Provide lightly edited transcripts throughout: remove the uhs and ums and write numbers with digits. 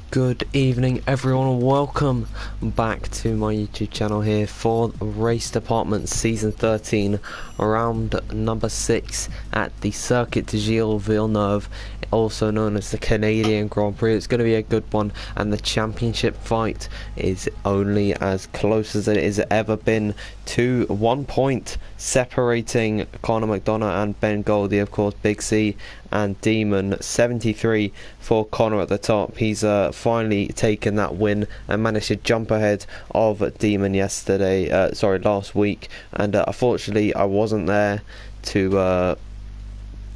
Good evening everyone, welcome back to my YouTube channel here for Race Department Season 13, round number 6 at the Circuit de Gilles Villeneuve, also known as the Canadian Grand Prix. It's going to be a good one, and the championship fight is only as close as it has ever been, to 1 point separating Conor McDonough and Ben Goldie. Of course, Big C and Demon, 73 for Conor at the top. He's finally taken that win and managed to jump ahead of Demon last week, and unfortunately I wasn't there to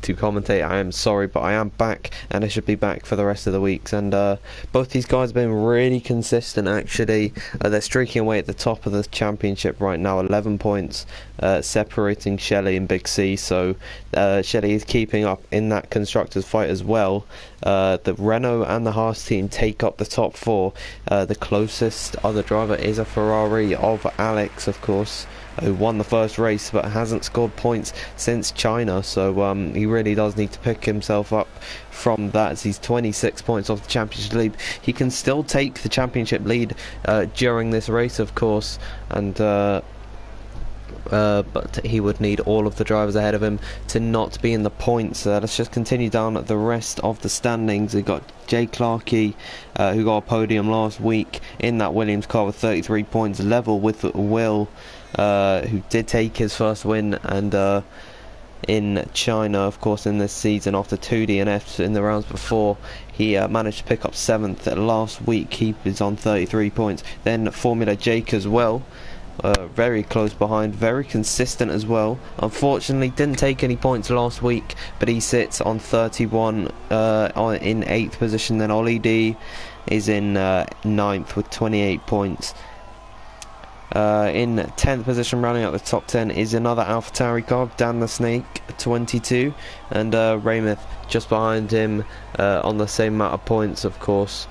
commentate. I am sorry, but I am back, and I should be back for the rest of the weeks. And both these guys have been really consistent, actually. They're streaking away at the top of the championship right now, 11 points separating Shelley and Big C. So Shelley is keeping up in that constructors fight as well. The Renault and the Haas team take up the top 4. The closest other driver is a Ferrari of Alex, of course, who won the first race but hasn't scored points since China, so he really does need to pick himself up from that, as he's 26 points off the championship lead. He can still take the championship lead during this race, of course, and but he would need all of the drivers ahead of him to not be in the points. Let's just continue down the rest of the standings. We've got Jay Clarkey, who got a podium last week in that Williams car with 33 points, level with Will, who did take his first win, and in China, of course, in this season, after 2 DNFs in the rounds before, he managed to pick up 7th last week. He is on 33 points. Then Formula Jake as well, very close behind, very consistent as well. Unfortunately didn't take any points last week, but he sits on 31 in 8th position. Then Ollie D is in 9th with 28 points. In 10th position, rounding out the top 10, is another AlphaTauri car, Dan the Snake, 22, and Raymith just behind him on the same amount of points, of course.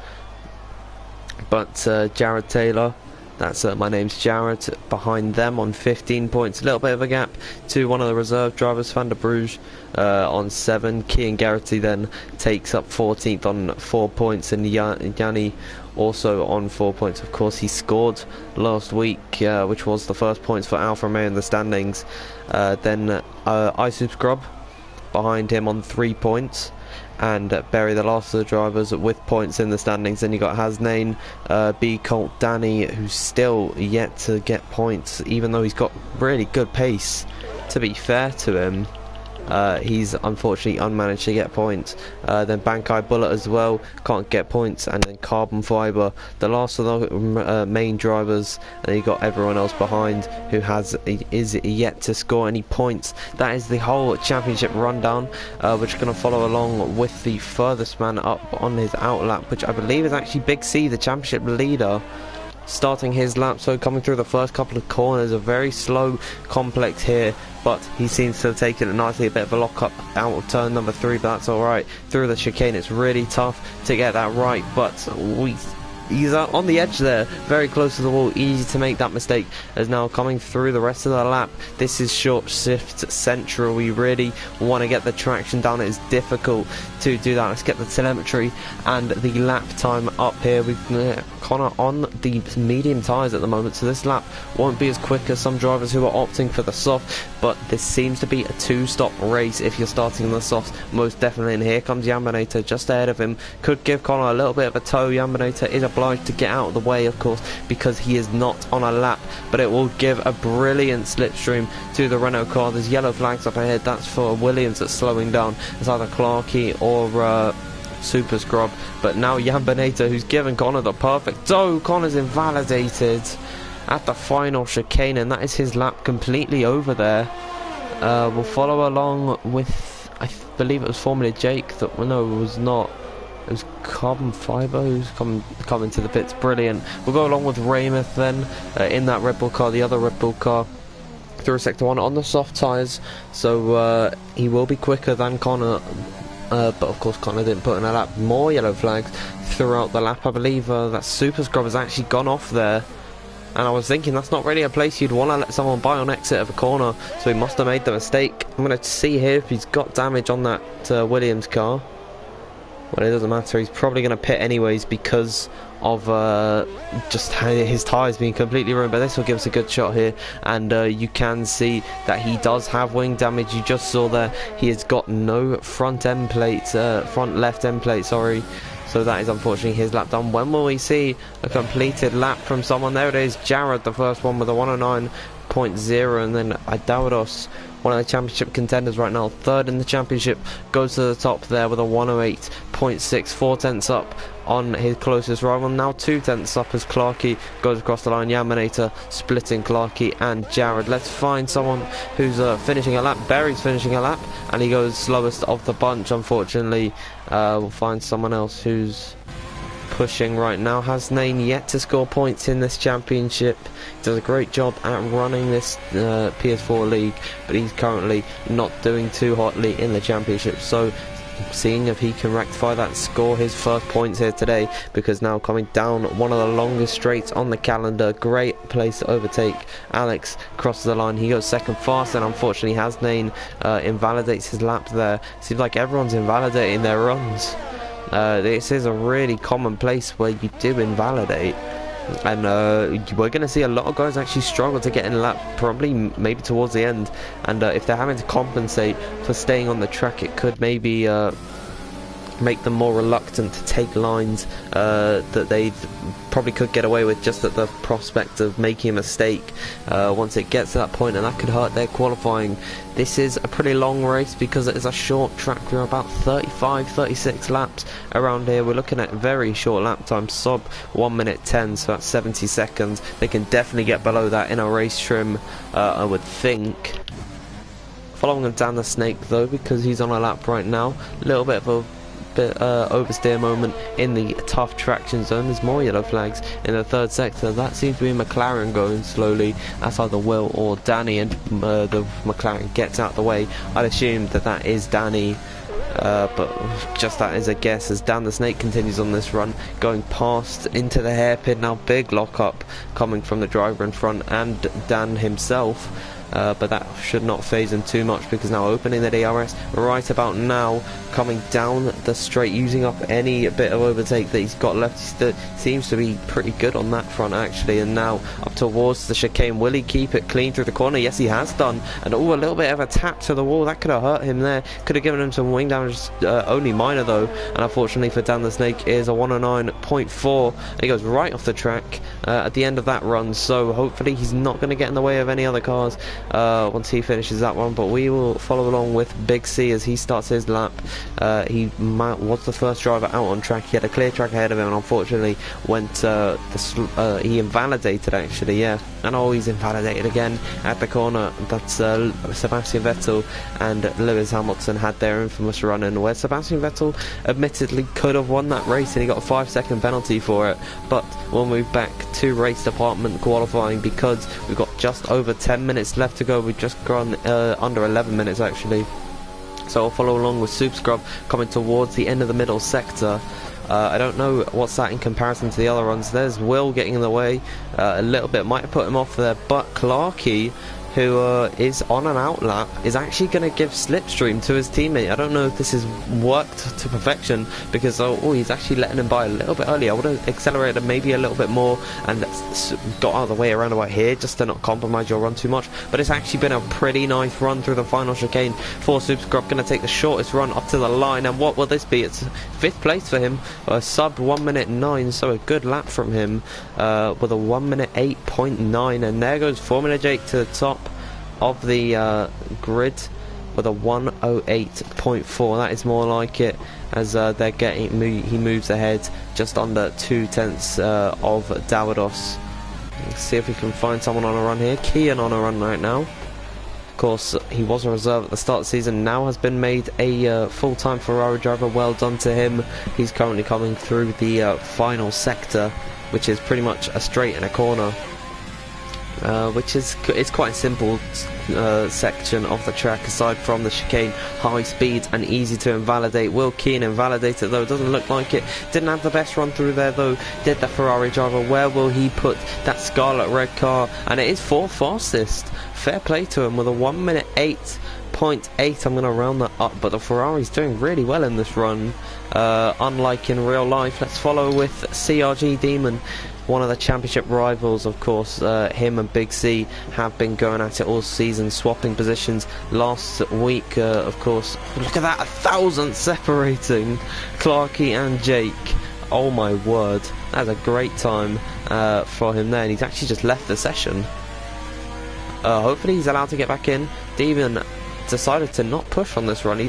But Jared Taylor, that's my name's Jared, behind them on 15 points. A little bit of a gap to one of the reserve drivers, Van der Bruges, on 7. Kian Garrity then takes up 14th on 4 points, and Yanni also on 4 points. Of course, he scored last week, which was the first points for Alfa Romeo in the standings. Then Isu Scrub behind him on 3 points, and Berry, the last of the drivers, with points in the standings. Then you got Hasnain, B Colt Danny, who's still yet to get points, even though he's got really good pace. To be fair to him, he's unfortunately unmanaged to get points. Then Bankai Bullet as well, can't get points. And then Carbon Fiber, the last of the main drivers, and you got everyone else behind who is yet to score any points. That is the whole championship rundown. We're just going to follow along with the furthest man up on his outlap, which I believe is actually Big C, the championship leader, starting his lap. So coming through the first couple of corners, a very slow complex here, but he seems to have taken it nicely. A bit of a lock up out of turn number 3, but that's alright. Through the chicane, it's really tough to get that right, but he's on the edge there, very close to the wall, easy to make that mistake. As now coming through the rest of the lap, this is short shift central. We really want to get the traction down. It is difficult to do that. Let's get the telemetry and the lap time up here. We've Conor on the medium tyres at the moment, so this lap won't be as quick as some drivers who are opting for the soft, but this seems to be a 2-stop race if you're starting on the softs, most definitely. And here comes Yambanator just ahead of him, could give Conor a little bit of a tow. Yambanator is obliged to get out of the way, of course, because he is not on a lap, but it will give a brilliant slipstream to the Renault car. There's yellow flags up ahead, that's for Williams that's slowing down. It's either Clarkey or Super Scrub, but now Yambanator, who's given Conor the perfect tow. Conor's invalidated at the final chicane, and that is his lap completely over there. We'll follow along with, I believe it was Formula Jake that, no, it was not. It was Carbon Fiber who's coming to the pits. Brilliant. We'll go along with Raymith then in that Red Bull car, the other Red Bull car, through sector 1 on the soft tyres, so he will be quicker than Conor. But of course Conor didn't put in a lap. More yellow flags throughout the lap. I believe that Super Scrub has actually gone off there, and I was thinking that's not really a place you'd want to let someone by on exit of a corner, so he must have made the mistake. I'm going to see here if he's got damage on that Williams car. Well, it doesn't matter. He's probably going to pit anyways because of just his tyres being completely ruined. But this will give us a good shot here, and you can see that he does have wing damage. You just saw there he has got no front end plate, front left end plate, sorry. So that is unfortunately his lap done. When will we see a completed lap from someone? There it is, Jared, the first one with a 109.0, and then Daudos, one of the championship contenders right now, third in the championship, goes to the top there with a 108.6, 4 tenths up on his closest rival. Now 2 tenths up as Clarkey goes across the line. Yaminator splitting Clarkey and Jared. Let's find someone who's finishing a lap. Berry's finishing a lap, and he goes slowest of the bunch, unfortunately. We'll find someone else who's pushing right now. Hasnain yet to score points in this championship. He does a great job at running this PS4 league, but he's currently not doing too hotly in the championship. So seeing if he can rectify that, score his first points here today, because now coming down one of the longest straights on the calendar. Great place to overtake. Alex crosses the line, he goes second fast, and unfortunately Hasnain invalidates his lap there. Seems like everyone's invalidating their runs. This is a really common place where you do invalidate, and we're going to see a lot of guys actually struggle to get in a lap, probably maybe towards the end, and if they're having to compensate for staying on the track, it could maybe make them more reluctant to take lines that they probably could get away with, just at the prospect of making a mistake once it gets to that point, and that could hurt their qualifying. This is a pretty long race because it is a short track. We're about 35-36 laps around here. We're looking at very short lap time, sub 1 minute 10, so that's 70 seconds. They can definitely get below that in a race trim, I would think. Following him down the snake though, because he's on a lap right now. A little bit of a oversteer moment in the tough traction zone. There's more yellow flags in the third sector. That seems to be McLaren going slowly. That's either Will or Danny, and the McLaren gets out the way. I'd assume that that is Danny, but just that is a guess, as Dan the Snake continues on this run, going past into the hairpin. Now big lock-up coming from the driver in front and Dan himself. But that should not phase him too much, because now opening the DRS right about now, coming down the straight, using up any bit of overtake that he's got left. He seems to be pretty good on that front actually, and now up towards the chicane. Will he keep it clean through the corner? Yes, he has done, and a little bit of a tap to the wall. That could have hurt him there, could have given him some wing damage, only minor though, and unfortunately for Dan the Snake is a 109.4, and he goes right off the track at the end of that run, so hopefully he's not going to get in the way of any other cars once he finishes that one. But we will follow along with Big C as he starts his lap. He was the first driver out on track. He had a clear track ahead of him, and unfortunately went he invalidated actually, yeah, and he's invalidated again at the corner. That's Sebastian Vettel and Lewis Hamilton had their infamous run in, where Sebastian Vettel admittedly could have won that race, and he got a 5-second penalty for it. But we'll move back to race department qualifying, because we've got just over 10 minutes left to go. We've just gone under 11 minutes actually. So I'll follow along with Soup Scrub coming towards the end of the middle sector. I don't know what's that in comparison to the other runs. There's Will getting in the way a little bit, might have put him off there, but Clarkey, who is on an out lap, is actually going to give slipstream to his teammate. I don't know if this has worked to perfection, because he's actually letting him by a little bit early. I would have accelerated maybe a little bit more and got out of the way around about here, just to not compromise your run too much. But it's actually been a pretty nice run through the final chicane for Super Scrub. Going to take the shortest run up to the line, and what will this be? It's 5th place for him, sub 1 minute 9, so a good lap from him with a 1 minute 8.9, and there goes Formula Jake to the top of the grid with a 108.4. That is more like it, as they're getting he moves ahead just under 2 tenths of Davidos. Let's see if we can find someone on a run here. Kian on a run right now. Of course, he was a reserve at the start of the season, now has been made a full-time Ferrari driver. Well done to him. He's currently coming through the final sector, which is pretty much a straight and a corner. It's quite a simple section of the track, aside from the chicane, high speed and easy to invalidate. Will Keane invalidate it though? Doesn't look like it. Didn't have the best run through there though, did the Ferrari driver. Where will he put that scarlet red car? And it is 4th fastest. Fair play to him with a 1 minute 8.9. 108.8. I'm going to round that up, but the Ferrari's doing really well in this run, unlike in real life. Let's follow with CRG Demon, one of the championship rivals, of course. Him and Big C have been going at it all season, swapping positions. Last week, of course, look at that, 1,000 separating Clarky and Jake. Oh my word, that's a great time for him there, and he's actually just left the session. Hopefully he's allowed to get back in. Demon decided to not push on this run. He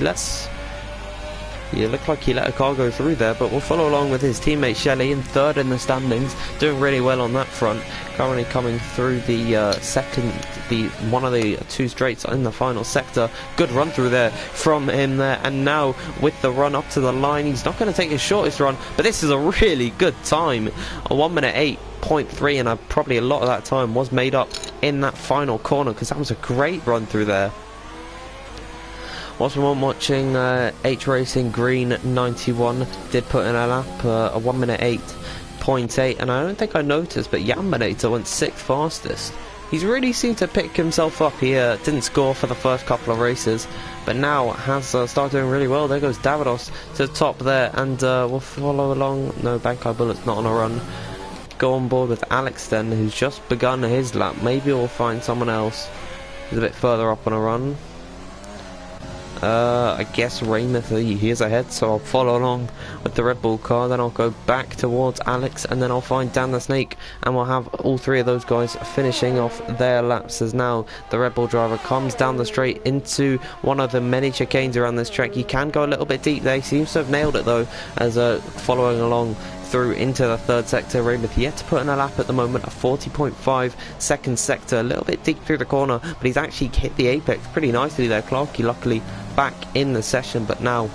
looked like he let a car go through there, but we'll follow along with his teammate Shelley in third in the standings, doing really well on that front. Currently coming through the one of the two straights in the final sector. Good run through there from him there, and now with the run up to the line, he's not going to take his shortest run, but this is a really good time, a 1:08.3, and probably a lot of that time was made up in that final corner, because that was a great run through there. Whilst I'm watching, H Racing Green 91 did put in a lap, a 1:08.8, and I don't think I noticed, but Yambinator went 6th fastest. He's really seemed to pick himself up. He didn't score for the first couple of races, but now has started doing really well. There goes Davidos to the top there, and we'll follow along. No, Bankai Bullet's not on a run. Go on board with Alex then, who's just begun his lap. Maybe we'll find someone else who's a bit further up on a run. I guess Raymond, he is ahead, so I'll follow along with the Red Bull car. Then I'll go back towards Alex, and then I'll find Dan the Snake, and we'll have all three of those guys finishing off their laps, as now the Red Bull driver comes down the straight into one of the many chicanes around this track. He can go a little bit deep there. He seems to have nailed it though, as following along through into the third sector. Raymond yet to put in a lap at the moment, a 40.5 second sector, a little bit deep through the corner, but he's actually hit the apex pretty nicely there. Clarky luckily back in the session, but now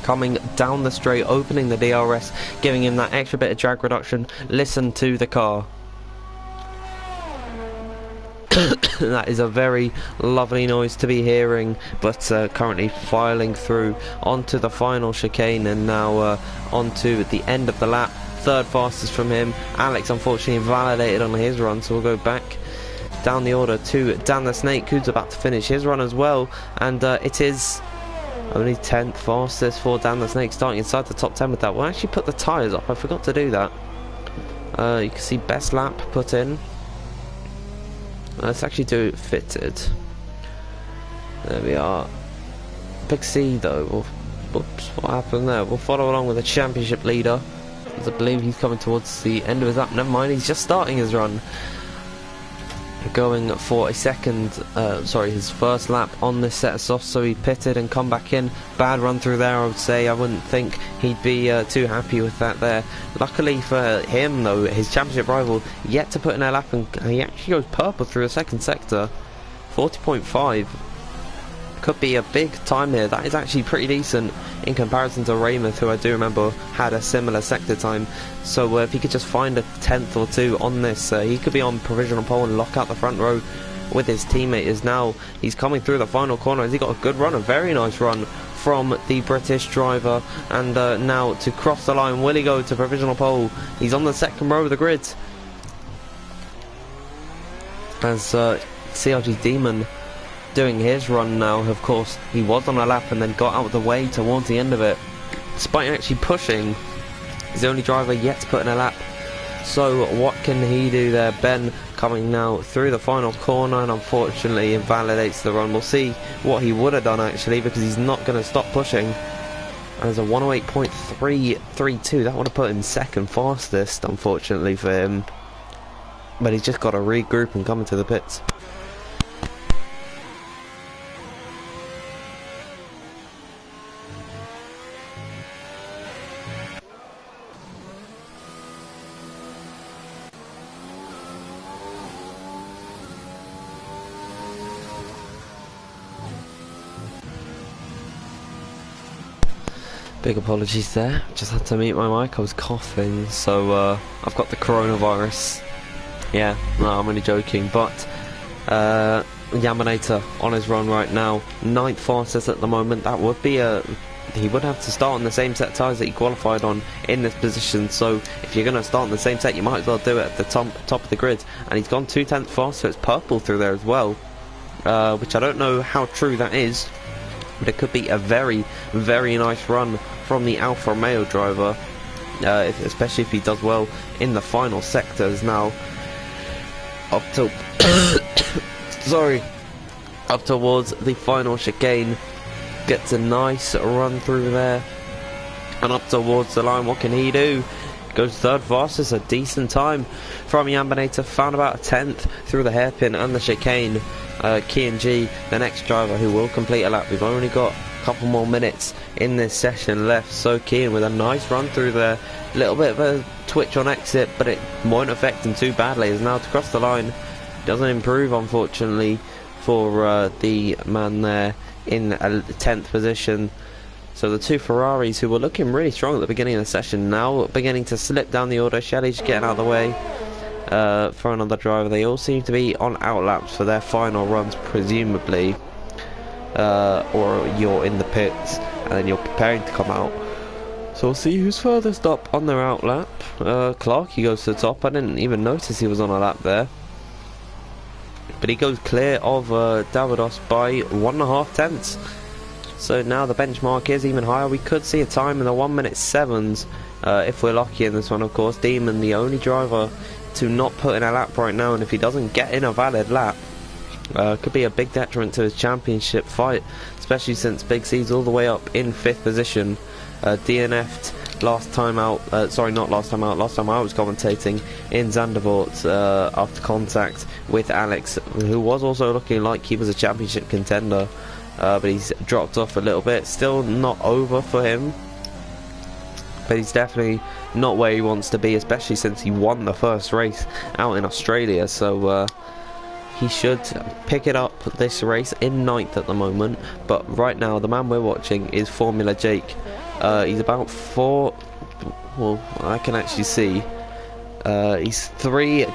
coming down the straight, opening the DRS, giving him that extra bit of drag reduction. Listen to the car. That is a very lovely noise to be hearing, but currently filing through onto the final chicane, and now onto the end of the lap. Third fastest from him. Alex unfortunately validated on his run, so we'll go back down the order to Dan the Snake, who's about to finish his run as well, and it is only 10th fastest for Dan the Snake, starting inside the top 10 with that. We'll actually put the tyres up, I forgot to do that. You can see best lap put in. Let's actually do it fitted. There we are. Big C though. Whoops, what happened there? We'll follow along with the championship leader, as I believe he's coming towards the end of his lap. Never mind, he's just starting his run. Going for a his first lap on this set of softs, so he pitted and come back in. Bad run through there, I would say. I wouldn't think he'd be too happy with that there. Luckily for him though, his championship rival yet to put in a lap, and he actually goes purple through the second sector. 40.5 could be a big time here. That is actually pretty decent in comparison to Raymond, who I do remember had a similar sector time. So if he could just find a 10th or 2 on this, he could be on provisional pole and lock out the front row with his teammate. Is now he's coming through the final corner. Has he got a good run, a very nice run from the British driver, and now to cross the line, will he go to provisional pole? He's on the second row of the grid, as CRG Demon doing his run now. Of course, he was on a lap and then got out of the way towards the end of it, despite actually pushing. He's the only driver yet to put in a lap. So what can he do there? Ben coming now through the final corner, and unfortunately invalidates the run. We'll see what he would have done actually, because he's not going to stop pushing. And there's a 1:08.332. That would have put him second fastest, unfortunately for him. But he's just got to regroup and come into the pits. Big apologies there, just had to mute my mic. I was coughing, so I've got the coronavirus. Yeah, no, I'm only joking, but Yaminator on his run right now, 9th fastest at the moment. That would be he would have to start on the same set tyres that he qualified on in this position, so if you're going to start on the same set, you might as well do it at the top of the grid. And he's gone 2/10 fast, so it's purple through there as well. which I don't know how true that is, but it could be a very, very nice run from the Alfa Romeo driver, especially if he does well in the final sectors. Now, up till up towards the final chicane, gets a nice run through there, and up towards the line. What can he do? Goes third fastest, a decent time from Yambanator, found about a 10th through the hairpin and the chicane. Kian G, the next driver who will complete a lap. We've only got a couple more minutes in this session left, so Kian with a nice run through there, a little bit of a twitch on exit, but it won't affect him too badly, as now to cross the line doesn't improve, unfortunately, for the man there in a 10th position. So the two Ferraris, who were looking really strong at the beginning of the session, now beginning to slip down the order. Shelley's getting out of the way for another driver. They all seem to be on outlaps for their final runs, presumably, or you're in the pits and then you're preparing to come out. So we'll see who's furthest up on their outlap. Clark, he goes to the top. I didn't even notice he was on a lap there, but he goes clear of Davidos by 1.5 tenths. So now the benchmark is even higher. We could see a time in the 1:07s if we're lucky in this one, of course. Demon, the only driver to not put in a lap right now, and if he doesn't get in a valid lap, could be a big detriment to his championship fight, especially since Big C's all the way up in 5th position. DNF'd last time out, sorry, not last time out, last time I was commentating in Zandvoort after contact with Alex, who was also looking like he was a championship contender. But he's dropped off a little bit. Still not over for him, but he's definitely not where he wants to be, especially since he won the first race out in Australia. So he should pick it up this race in 9th at the moment. But right now the man we're watching is Formula Jake. He's about 4, well, I can actually see, he's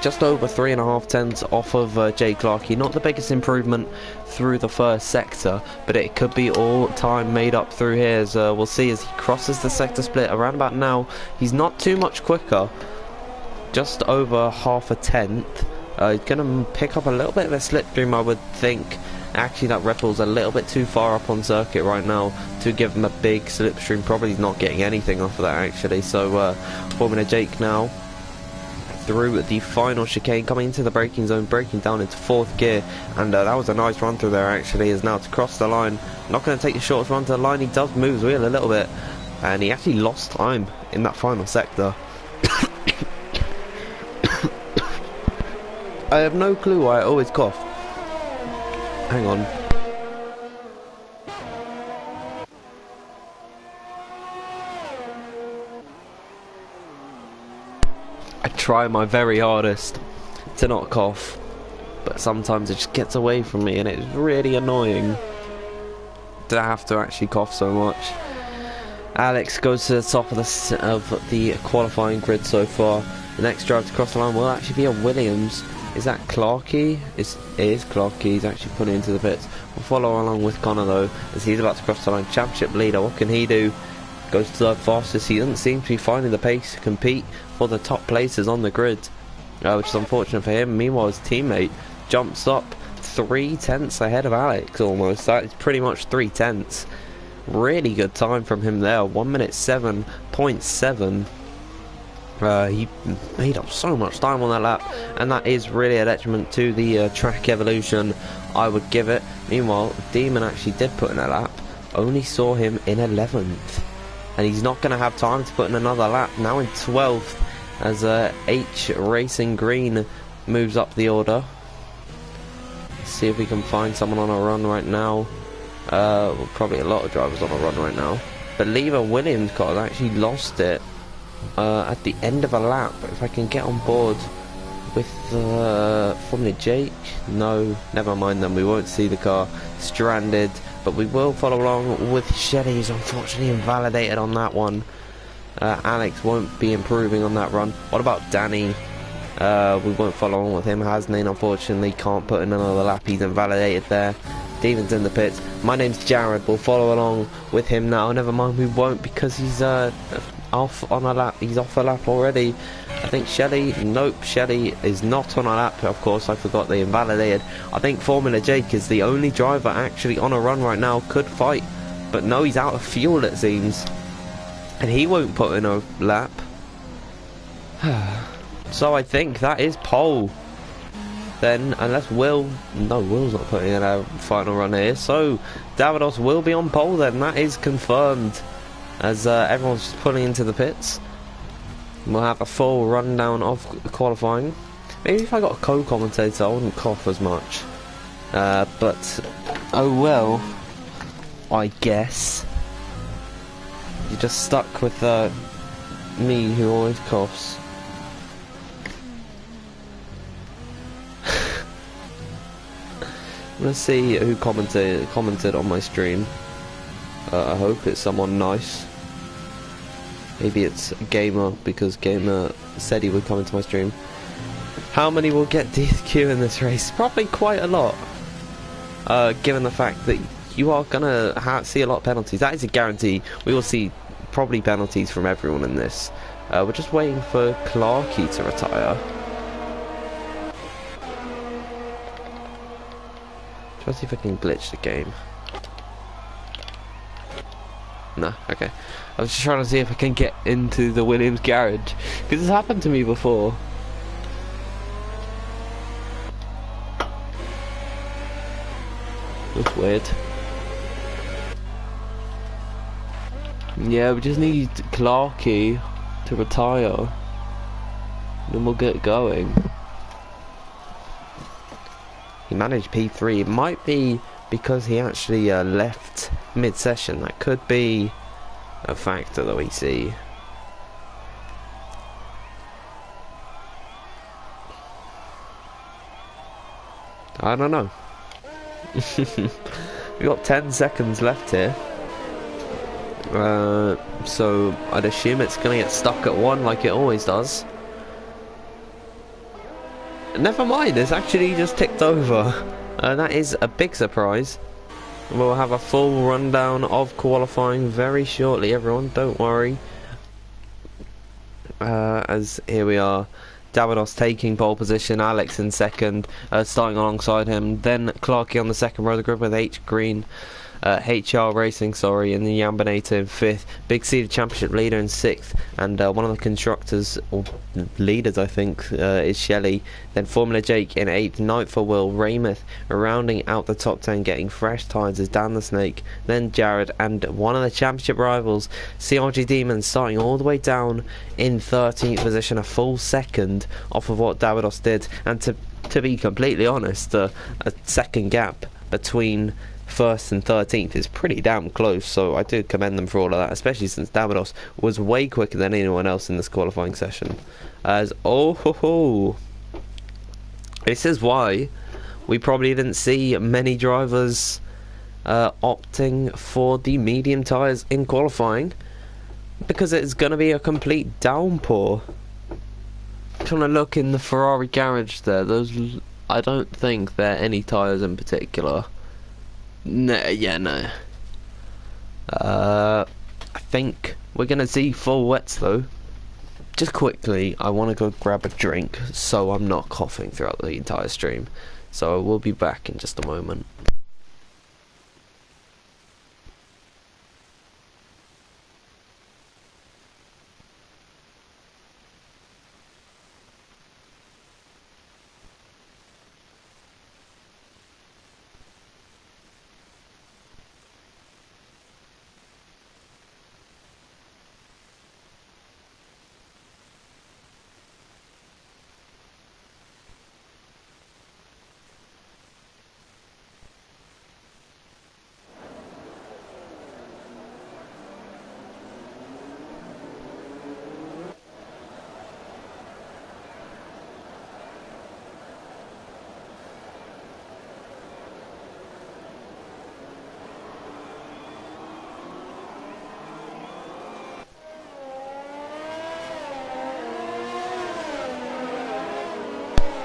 just over 3.5 tenths off of Jay Clarkey. Not the biggest improvement through the first sector, but it could be all time made up through here, as we'll see as he crosses the sector split around about now. He's not too much quicker, just over 0.5 tenth. He's going to pick up a little bit of a slipstream, I would think. Actually, that Red Bull's a little bit too far up on circuit right now to give him a big slipstream. Probably not getting anything off of that, actually. So Formula Jake now through the final chicane, coming into the braking zone, braking down into 4th gear, and that was a nice run through there. Actually, is now to cross the line. Not going to take the shortest run to the line. He does move his wheel a little bit, and he actually lost time in that final sector. I have no clue why I always cough. Hang on. I try my very hardest to not cough, but sometimes it just gets away from me, and it's really annoying to have to actually cough so much. Alex goes to the top of the qualifying grid so far. The next driver to cross the line will actually be a Williams. Is that Clarkey? It is Clarkey. He's actually putting into the pits. We'll follow along with Connor though, as he's about to cross the line. Championship leader, what can he do? Goes to the fastest. He doesn't seem to be finding the pace to compete for the top places on the grid, which is unfortunate for him. Meanwhile, his teammate jumps up 3 tenths ahead of Alex almost. That is pretty much 3 tenths. Really good time from him there. 1:07.7. He made up so much time on that lap, and that is really a detriment to the track evolution, I would give it. Meanwhile, Demon actually did put in a lap, only saw him in 11th, and he's not going to have time to put in another lap. Now in 12th, as H Racing Green moves up the order. Let's see if we can find someone on a run right now. Well, probably a lot of drivers on a run right now. But Lever Williams car has actually lost it at the end of a lap. If I can get on board with Formula Jake. No, never mind then, we won't see the car stranded, but we will follow along with Shelley, who's unfortunately invalidated on that one. Alex won't be improving on that run. What about Danny? We won't follow on with him. Hasnain unfortunately can't put in another lap, he's invalidated there. Steven's in the pits. My name's Jared, we'll follow along with him now. Never mind, we won't, because he's off on a lap. He's off a lap already. I think Shelley, nope, Shelley is not on a lap. Of course, I forgot they invalidated. I think Formula Jake is the only driver actually on a run right now, could fight. But no, he's out of fuel it seems. And he won't put in a lap. So I think that is pole. Then, unless Will... No, Will's not putting in a final run here. So, Davidos will be on pole then. That is confirmed. As everyone's just pulling into the pits. We'll have a full rundown of qualifying. Maybe if I got a co-commentator, I wouldn't cough as much. But, oh well. I guess. You're just stuck with me, who always coughs. Let's see who commented on my stream. I hope it's someone nice. Maybe it's Gamer, because Gamer said he would come into my stream. How many will get DQ in this race? Probably quite a lot. Given the fact that you are gonna see a lot of penalties. That is a guarantee. We will see probably penalties from everyone in this. We're just waiting for Clarkey to retire. Try to see if I can glitch the game. No, okay. I was just trying to see if I can get into the Williams garage, because it's happened to me before. That's weird. Yeah, we just need Clarkey to retire, then we'll get going. He managed P3. It might be because he actually left mid-session. That could be a factor that we see. I don't know. We got 10 seconds left here. So I'd assume it's gonna get stuck at 1 like it always does. Never mind, it's actually just ticked over. That is a big surprise. We'll have a full rundown of qualifying very shortly, everyone, don't worry. As here we are, Davidos taking pole position, Alex in second, starting alongside him, then Clarkey on the second row of the grid with H Green. HR Racing, sorry, in the Yambanator in 5th, Big Cedar Championship leader in 6th, and one of the constructors, or leaders I think, is Shelley. Then Formula Jake in 8th, 9th for Will, Raymouth rounding out the top 10, getting fresh tyres is Dan the Snake, then Jared, and one of the championship rivals, CRG Demon, starting all the way down in 13th position, a full second off of what Davidos did, and to be completely honest, a second gap between 1st and 13th is pretty damn close, so I do commend them for all of that, especially since Davidos was way quicker than anyone else in this qualifying session. As this is why we probably didn't see many drivers opting for the medium tyres in qualifying, because it's going to be a complete downpour. Trying to look in the Ferrari garage there, I don't think there are any tyres in particular. No, yeah, no. I think we're gonna see full wets though. Just quickly, I want to go grab a drink so I'm not coughing throughout the entire stream. So we'll be back in just a moment.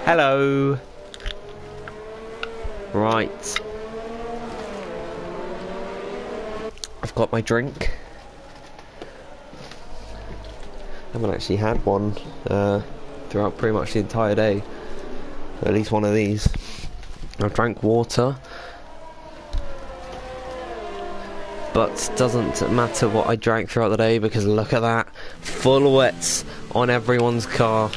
Hello. Right. I've got my drink. Haven't actually had one throughout pretty much the entire day. At least one of these. I've drank water, but doesn't matter what I drank throughout the day, because look at that, full wets on everyone's car.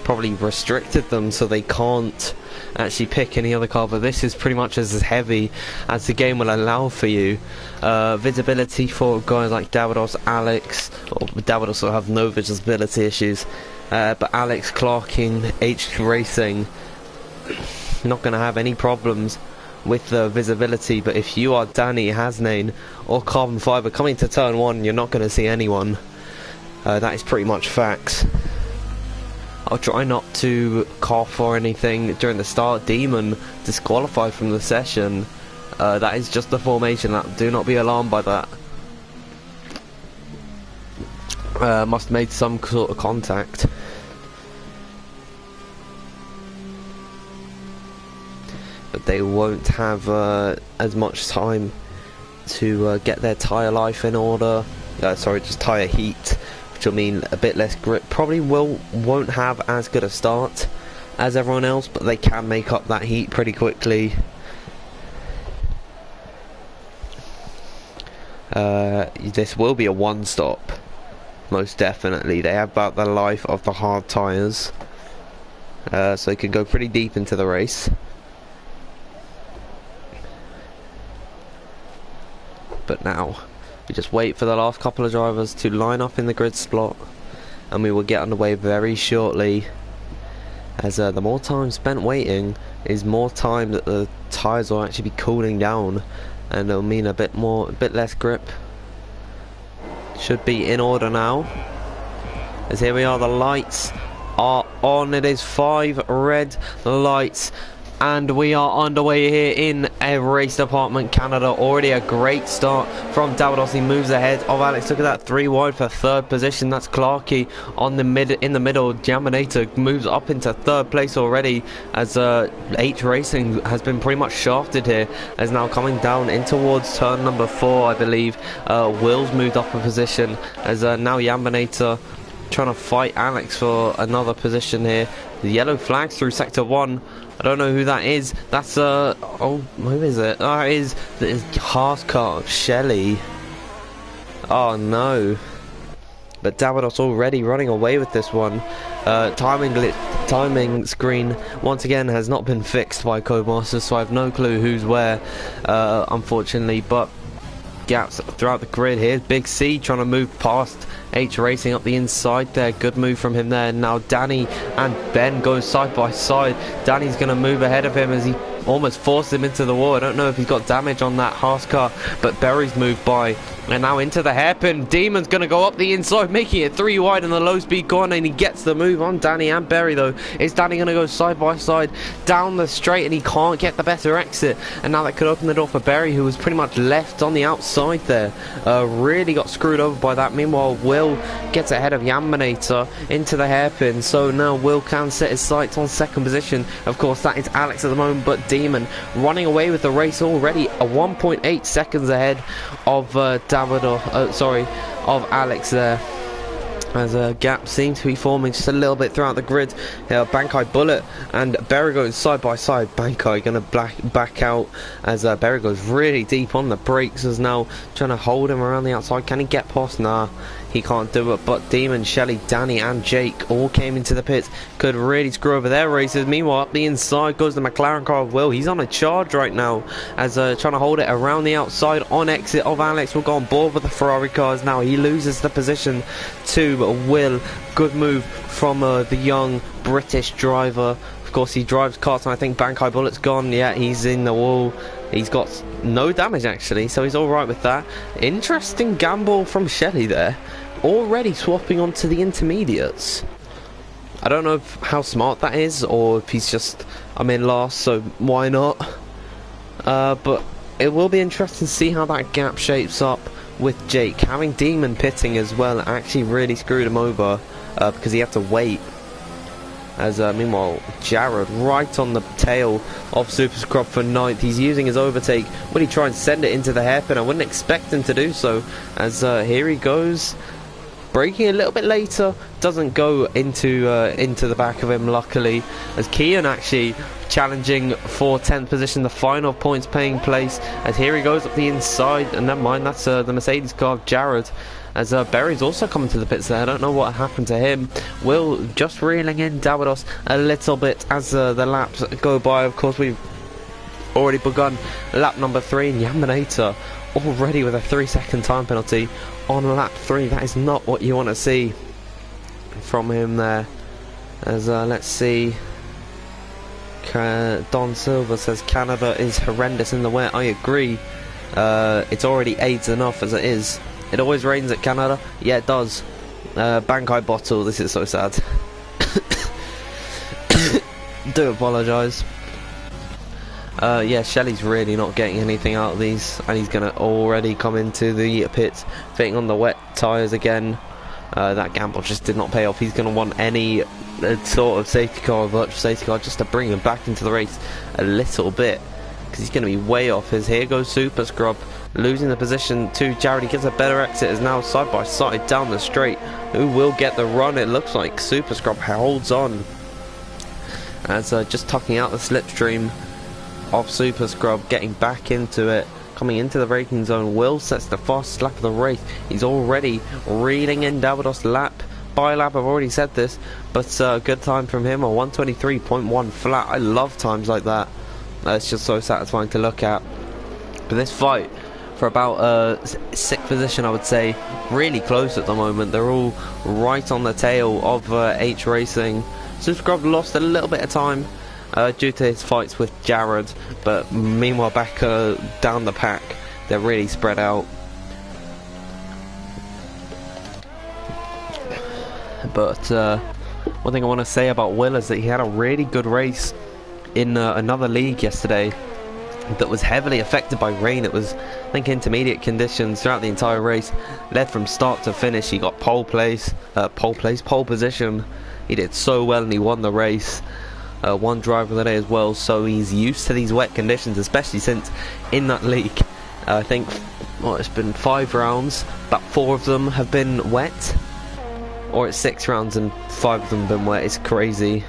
Probably restricted them so they can't actually pick any other car, but this is pretty much as heavy as the game will allow for you. Visibility for guys like Davidos, Alex, or Davidos will have no visibility issues, but Alex, Clarking, H Racing, not going to have any problems with the visibility. But if you are Danny, Hasnain or Carbon Fiber coming to turn 1, you're not going to see anyone. That is pretty much facts. I'll try not to cough or anything during the start. Demon disqualified from the session. That is just the formation. Do not be alarmed by that. Must have made some sort of contact. But they won't have as much time to get their tyre life in order. Sorry, just tyre heat, which will mean a bit less grip. Probably won't have as good a start as everyone else, but they can make up that heat pretty quickly. This will be a one-stop, most definitely. They have about the life of the hard tyres, so they can go pretty deep into the race. But now we just wait for the last couple of drivers to line up in the grid slot, and we will get underway very shortly, as the more time spent waiting is more time that the tyres will actually be cooling down, and it'll mean a bit less grip. Should be in order now, as here we are, the lights are on. It is 5 red lights, and we are underway here in a Race Department Canada. Already a great start from Davidos. He moves ahead of Alex. Look at that, 3 wide for 3rd position. That's Clarkey on the in the middle. Jaminator moves up into 3rd place already, as H Racing has been pretty much shafted here, as now coming down in towards turn number 4, I believe. Will's moved up a position, as now Jaminator trying to fight Alex for another position here. The yellow flags through sector 1. I don't know who that is. That's oh, who is it? Oh, it is Haascar, Shelley. Oh no. But Davidos already running away with this one. Timing screen once again has not been fixed by Codemasters, so I have no clue who's where, unfortunately. But gaps throughout the grid. Here's Big C trying to move past H Racing up the inside there. Good move from him there. Now Danny and Ben go side by side. Danny's going to move ahead of him as he almost forced him into the wall. I don't know if he's got damage on that Haas car, but Berry's moved by. And now into the hairpin. Demon's going to go up the inside, making it 3 wide in the low speed corner, and he gets the move on Danny and Berry though. Is Danny going to go side by side down the straight, and he can't get the better exit? And now that could open the door for Berry, who was pretty much left on the outside there. Really got screwed over by that. Meanwhile, Will gets ahead of Yaminator into the hairpin, so now Will can set his sights on 2nd position. Of course, that is Alex at the moment, but Demon running away with the race already, a 1.8 seconds ahead of of Alex there, as a gap seems to be forming just a little bit throughout the grid. Bankai Bullet and Berry going side by side. Bankai going to back out, as Berry goes really deep on the brakes, as now trying to hold him around the outside. Can he get past? Nah, he can't do it. But Demon, Shelley, Danny and Jake all came into the pits, could really screw over their races. Meanwhile, up the inside goes the McLaren car of Will. He's on a charge right now, as trying to hold it around the outside on exit of Alex. Will go on board with the Ferrari cars now. He loses the position to Will. Good move from the young British driver. Of course, he drives karts, and I think Bankai Bullet's gone. Yeah, he's in the wall. He's got no damage actually, so he's alright with that. Interesting gamble from Shelley there, already swapping onto the intermediates. I don't know how smart that is, or if he's just, I'm in last, so why not? But it will be interesting to see how that gap shapes up with Jake. Having Demon pitting as well actually really screwed him over, because he had to wait. As meanwhile, Jared right on the tail of Super Scrub for 9th. He's using his overtake. Will he try and send it into the hairpin? I wouldn't expect him to do so, as here he goes. braking a little bit later, doesn't go into the back of him, luckily, as Kian actually challenging for 10th position. The final points paying place as here he goes up the inside, and never mind, that's the Mercedes car of Jared, as Berry's also coming to the pits there. I don't know what happened to him. Will just reeling in Davidos a little bit as the laps go by. Of course, we've already begun lap number 3, and Yamanata already with a 3-second time penalty on lap 3. That is not what you want to see from him there. As let's see, Don Silva says Canada is horrendous in the wet. I agree. It's already AIDS enough as it is. It always rains at Canada. Yeah, it does. Bankai bottle. This is so sad. Do apologise. Yeah, Shelley's really not getting anything out of these, and he's going to already come into the pits fitting on the wet tyres again. That gamble just did not pay off. He's going to want any sort of safety car, virtual safety car, just to bring him back into the race a little bit, because he's going to be way off. As here goes Super Scrub, losing the position to Jared. He gets a better exit, is now side by side down the straight. Who will get the run? It looks like Super Scrub holds on, as just tucking out the slipstream of Super Scrub, getting back into it, coming into the braking zone. Will sets the fastest lap of the race. He's already reeling in Davidos lap by lap. I've already said this, but good time from him, a 123.1 flat. I love times like that. It's just so satisfying to look at. But this fight for about 6th position, I would say, really close at the moment. They're all right on the tail of H Racing. Super Scrub lost a little bit of time due to his fights with Jared, but meanwhile back down the pack, they're really spread out. But one thing I want to say about Will is that he had a really good race in another league yesterday that was heavily affected by rain. It was, I think, intermediate conditions throughout the entire race. Led from start to finish. He got pole position. He did so well and he won the race. One driver of the day as well, so he's used to these wet conditions, especially since in that league, I think, well, it's been 5 rounds, about 4 of them have been wet, or it's 6 rounds and 5 of them have been wet. It's crazy.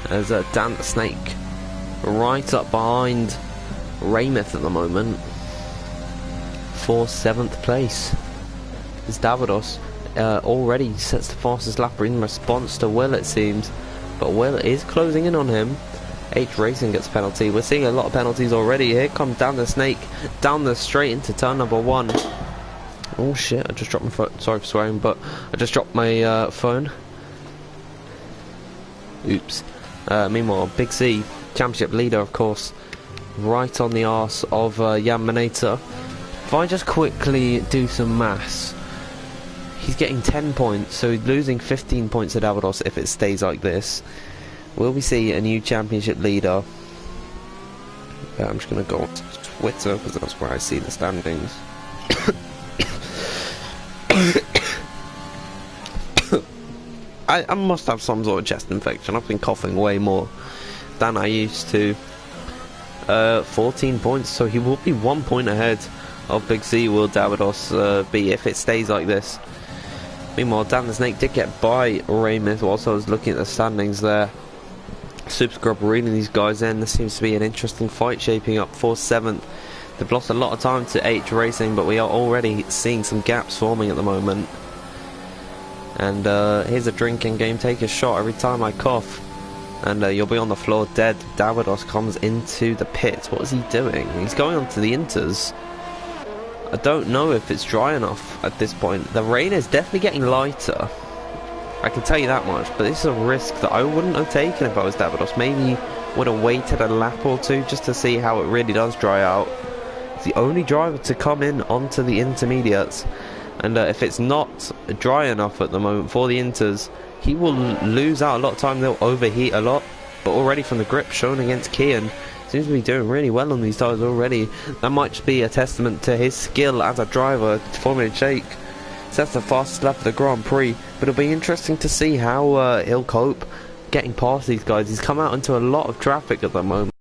There's Dan the Snake right up behind Raymith at the moment for 7th place. It's Davidos. Already sets the fastest lapper in response to Will, it seems, but Will is closing in on him. H Racing gets a penalty. We're seeing a lot of penalties already. Here comes Dan the Snake down the straight into turn number 1. Oh shit, I just dropped my phone. Sorry for swearing, but I just dropped my phone. Oops. Meanwhile, Big C, championship leader, of course, right on the arse of Yamanata. If I just quickly do some maths, he's getting 10 points, so he's losing 15 points to Davidos if it stays like this. Will we see a new championship leader? I'm just going to go on Twitter, because that's where I see the standings. I must have some sort of chest infection. I've been coughing way more than I used to. 14 points, so he will be 1 point ahead of Big C. Will Davidos be, if it stays like this. Meanwhile, Dan the Snake did get by Raymith whilst I was looking at the standings there. Super Scrub reading these guys in. There seems to be an interesting fight shaping up for 7th. They've lost a lot of time to H Racing, but we are already seeing some gaps forming at the moment. And here's a drinking game. Take a shot every time I cough, and you'll be on the floor dead. Davidos comes into the pits. What is he doing? He's going on to the inters. I don't know if it's dry enough at this point. The rain is definitely getting lighter, I can tell you that much, but this is a risk that I wouldn't have taken if I was Davidos. Maybe would have waited a lap or two just to see how it really does dry out. It's the only driver to come in onto the intermediates, and if it's not dry enough at the moment for the inters, he will lose out a lot of time. They'll overheat a lot, but already from the grip shown against Kian, seems to be doing really well on these tyres already. That might just be a testament to his skill as a driver. Formula Jake sets the fastest lap of the Grand Prix, but it'll be interesting to see how he'll cope getting past these guys. He's come out into a lot of traffic at the moment.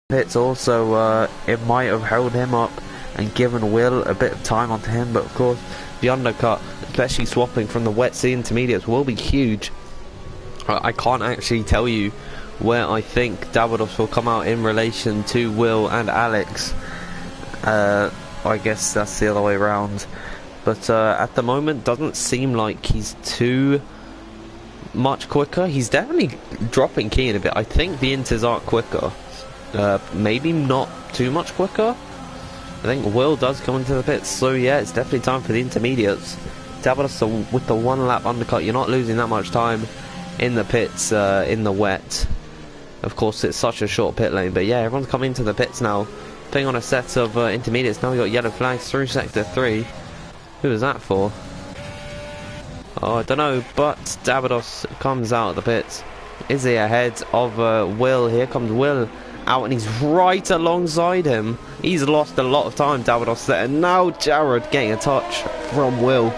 Pits also, it might have held him up and given Will a bit of time onto him, but of course the undercut, especially swapping from the wet to the intermediates, will be huge. I can't actually tell you where I think Davidos will come out in relation to Will and Alex. I guess that's the other way around, but at the moment doesn't seem like he's too much quicker. He's definitely dropping key in a bit. I think the inters are quicker, maybe not too much quicker. I think Will does come into the pits, so yeah, it's definitely time for the intermediates. Davidos with the 1 lap undercut, you're not losing that much time in the pits, in the wet. Of course, it's such a short pit lane, but yeah, everyone's coming into the pits now, putting on a set of intermediates. Now we got yellow flags through sector 3. Who was that for? Oh, I don't know, but Davidos comes out of the pits. Is he ahead of Will? Here comes Will out, and he's right alongside him. He's lost a lot of time, Davidos there, and now Jared getting a touch from Will.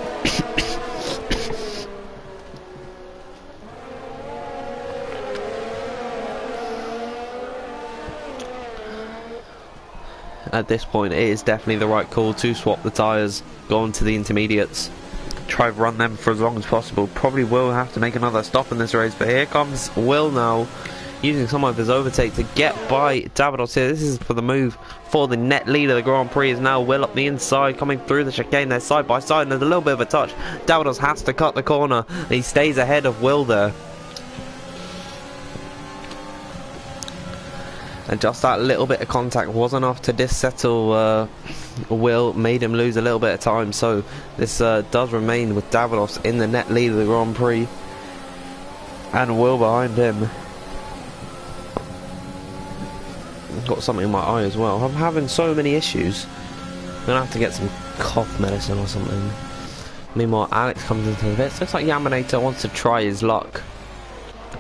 At this point, it is definitely the right call to swap the tyres, go on to the intermediates, try to run them for as long as possible. Probably will have to make another stop in this race, but here comes Will now, using some of his overtake to get by Davidos here. This is for the move for the net lead of the Grand Prix. Is now Will up the inside, coming through the chicane. They're side by side, and there's a little bit of a touch. Davidos has to cut the corner, and he stays ahead of Will there. And just that little bit of contact was enough to dissettle Will, made him lose a little bit of time. So this does remain with Davidos in the net lead of the Grand Prix, and Will behind him. Got something in my eye as well. I'm having so many issues. I'm gonna have to get some cough medicine or something. Meanwhile, Alex comes into the pits. Looks like Yaminator wants to try his luck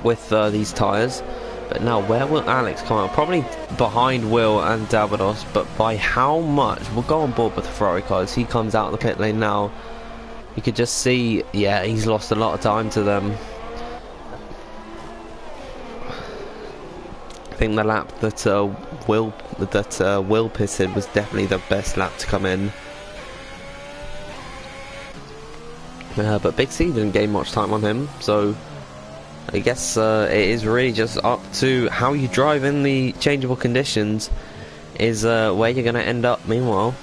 with these tyres. But now, where will Alex come out? Probably behind Will and Davidos, but by how much? We'll go on board with the Ferrari cars. He comes out of the pit lane now. You could just see, yeah, he's lost a lot of time to them. I think the lap that Will pitted was definitely the best lap to come in. But Big C didn't gain much time on him, so I guess it is really just up to how you drive in the changeable conditions is where you're going to end up. Meanwhile,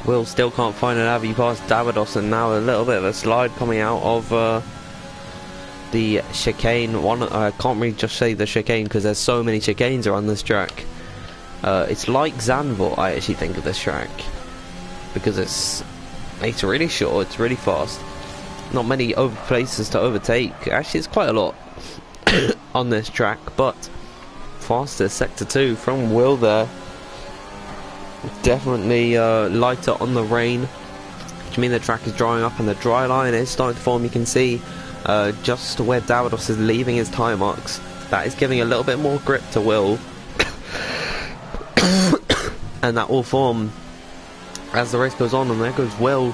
Will still can't find an avenue past Davidos, and now a little bit of a slide coming out of the chicane. I can't really just say the chicane because there's so many chicanes around this track. It's like Zandvoort, I actually think, of this track, because it's really short, it's really fast, not many places to overtake. Actually, it's quite a lot on this track, but faster sector 2 from Will there. Definitely lighter on the rain, which means the track is drying up and the dry line is starting to form. You can see just where Davidos is leaving his tyre marks. That is giving a little bit more grip to Will and that will form as the race goes on. And there goes Will,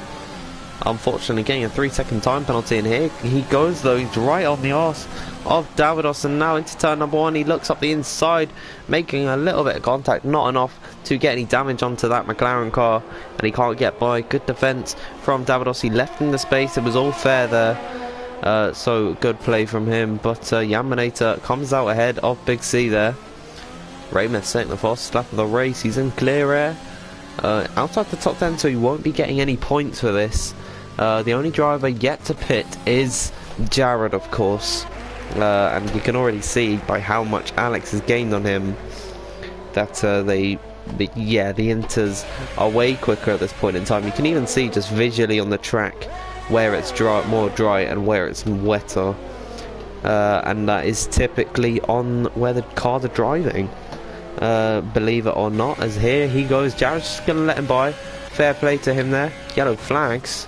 unfortunately getting a 3-second time penalty in here. He goes though, he's right on the arse of Davidos, and now into turn number 1. He looks up the inside, making a little bit of contact, not enough to get any damage onto that McLaren car, and he can't get by. Good defense from Davidos. He left in the space, it was all fair there, so good play from him. But Yaminator comes out ahead of Big C there. Raymond setting the fastest lap of the race. He's in clear air outside the top 10, so he won't be getting any points for this. The only driver yet to pit is Jared, of course, and you can already see by how much Alex has gained on him that the inters are way quicker at this point in time. You can even see just visually on the track where it's more dry and where it's wetter, and that is typically on where the cars are driving, believe it or not. As here he goes, Jared's just going to let him by. Fair play to him there. Yellow flags.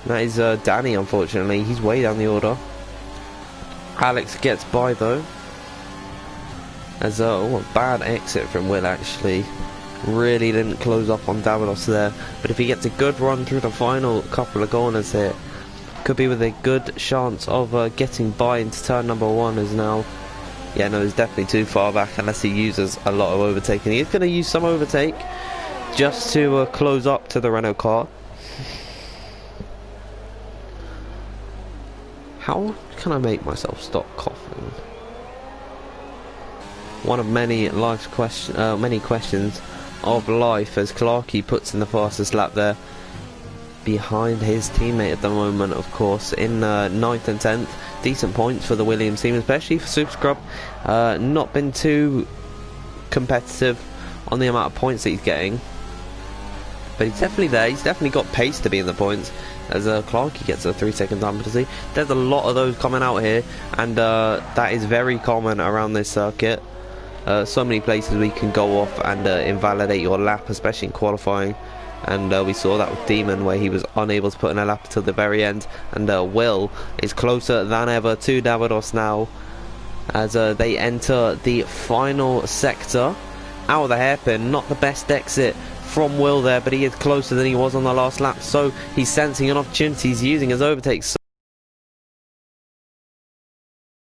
That is Danny, unfortunately. He's way down the order. Alex gets by though. As a bad exit from Will, actually. Really didn't close up on Davidos there. But if he gets a good run through the final couple of corners here, could be with a good chance of getting by into turn number 1. As now, yeah, no, he's definitely too far back unless he uses a lot of overtaking. He's going to use some overtake just to close up to the Renault car. How can I make myself stop coughing? One of many many questions of life, as Clarkey puts in the fastest lap there, behind his teammate at the moment, of course, in 9th and 10th. Decent points for the Williams team, especially for Super Scrub. Not been too competitive on the amount of points that he's getting, but he's definitely there. He's definitely got pace to be in the points, as Clarkey gets a 3-second time penalty. There's a lot of those coming out here, and that is very common around this circuit. So many places we can go off and invalidate your lap, especially in qualifying, and we saw that with Demon, where he was unable to put in a lap until the very end. And Will is closer than ever to Davidos now, as they enter the final sector out of the hairpin. Not the best exit from Will there, but he is closer than he was on the last lap, so he's sensing an opportunity. He's using his overtakes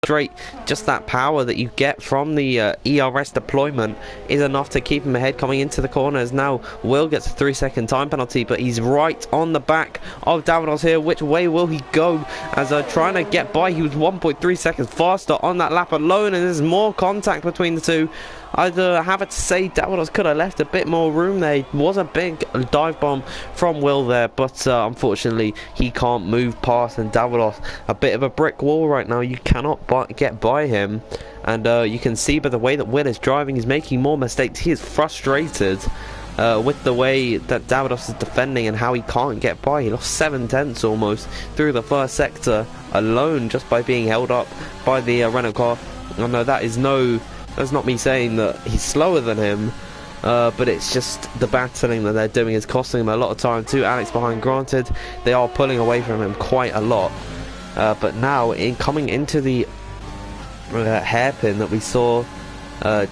straight. Just that power that you get from the ERS deployment is enough to keep him ahead coming into the corners. Now Will gets a 3-second time penalty, but he's right on the back of Davidos here. Which way will he go? As trying to get by, he was 1.3 seconds faster on that lap alone, and there's more contact between the two. I'd have to say Davidos could have left a bit more room there. It was a big dive bomb from Will there, but unfortunately he can't move past, and Davidos a bit of a brick wall right now. You cannot get by him, and you can see by the way that Will is driving, he's making more mistakes. He is frustrated with the way that Davidos is defending and how he can't get by. He lost 7 tenths almost through the first sector alone just by being held up by the Renault car. I know that's not me saying that he's slower than him, but it's just the battling that they're doing is costing him a lot of time too. Alex behind, granted, they are pulling away from him quite a lot, but now coming into the hairpin that we saw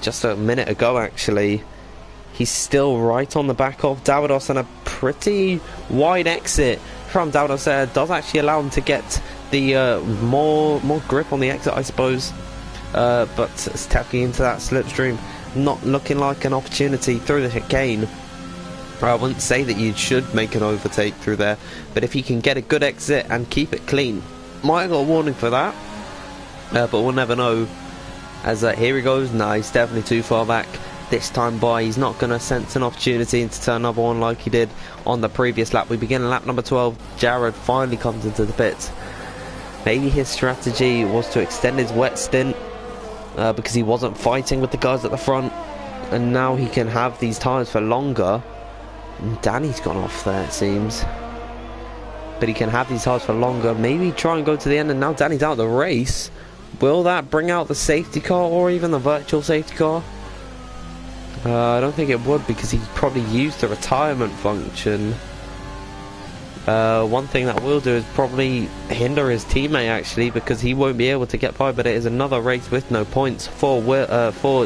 just a minute ago, actually, he's still right on the back of Davidos, and a pretty wide exit from Davidos there does actually allow him to get the more grip on the exit, I suppose. But stepping into that slipstream, not looking like an opportunity through the chicane. I wouldn't say that you should make an overtake through there, but if you can get a good exit and keep it clean, might have got a warning for that, but we'll never know. As here he goes. Nah, he's definitely too far back this time by. He's not going to sense an opportunity to turn another one like he did on the previous lap. We begin lap number 12. Jared finally comes into the pits. Maybe his strategy was to extend his wet stint, because he wasn't fighting with the guys at the front, and now he can have these tyres for longer. And Danny's gone off there, it seems, but he can have these tyres for longer. Maybe try and go to the end, and now Danny's out of the race. Will that bring out the safety car or even the virtual safety car? I don't think it would, because he probably used the retirement function. One thing that will do is probably hinder his teammate, actually, because he won't be able to get by. But it is another race with no points for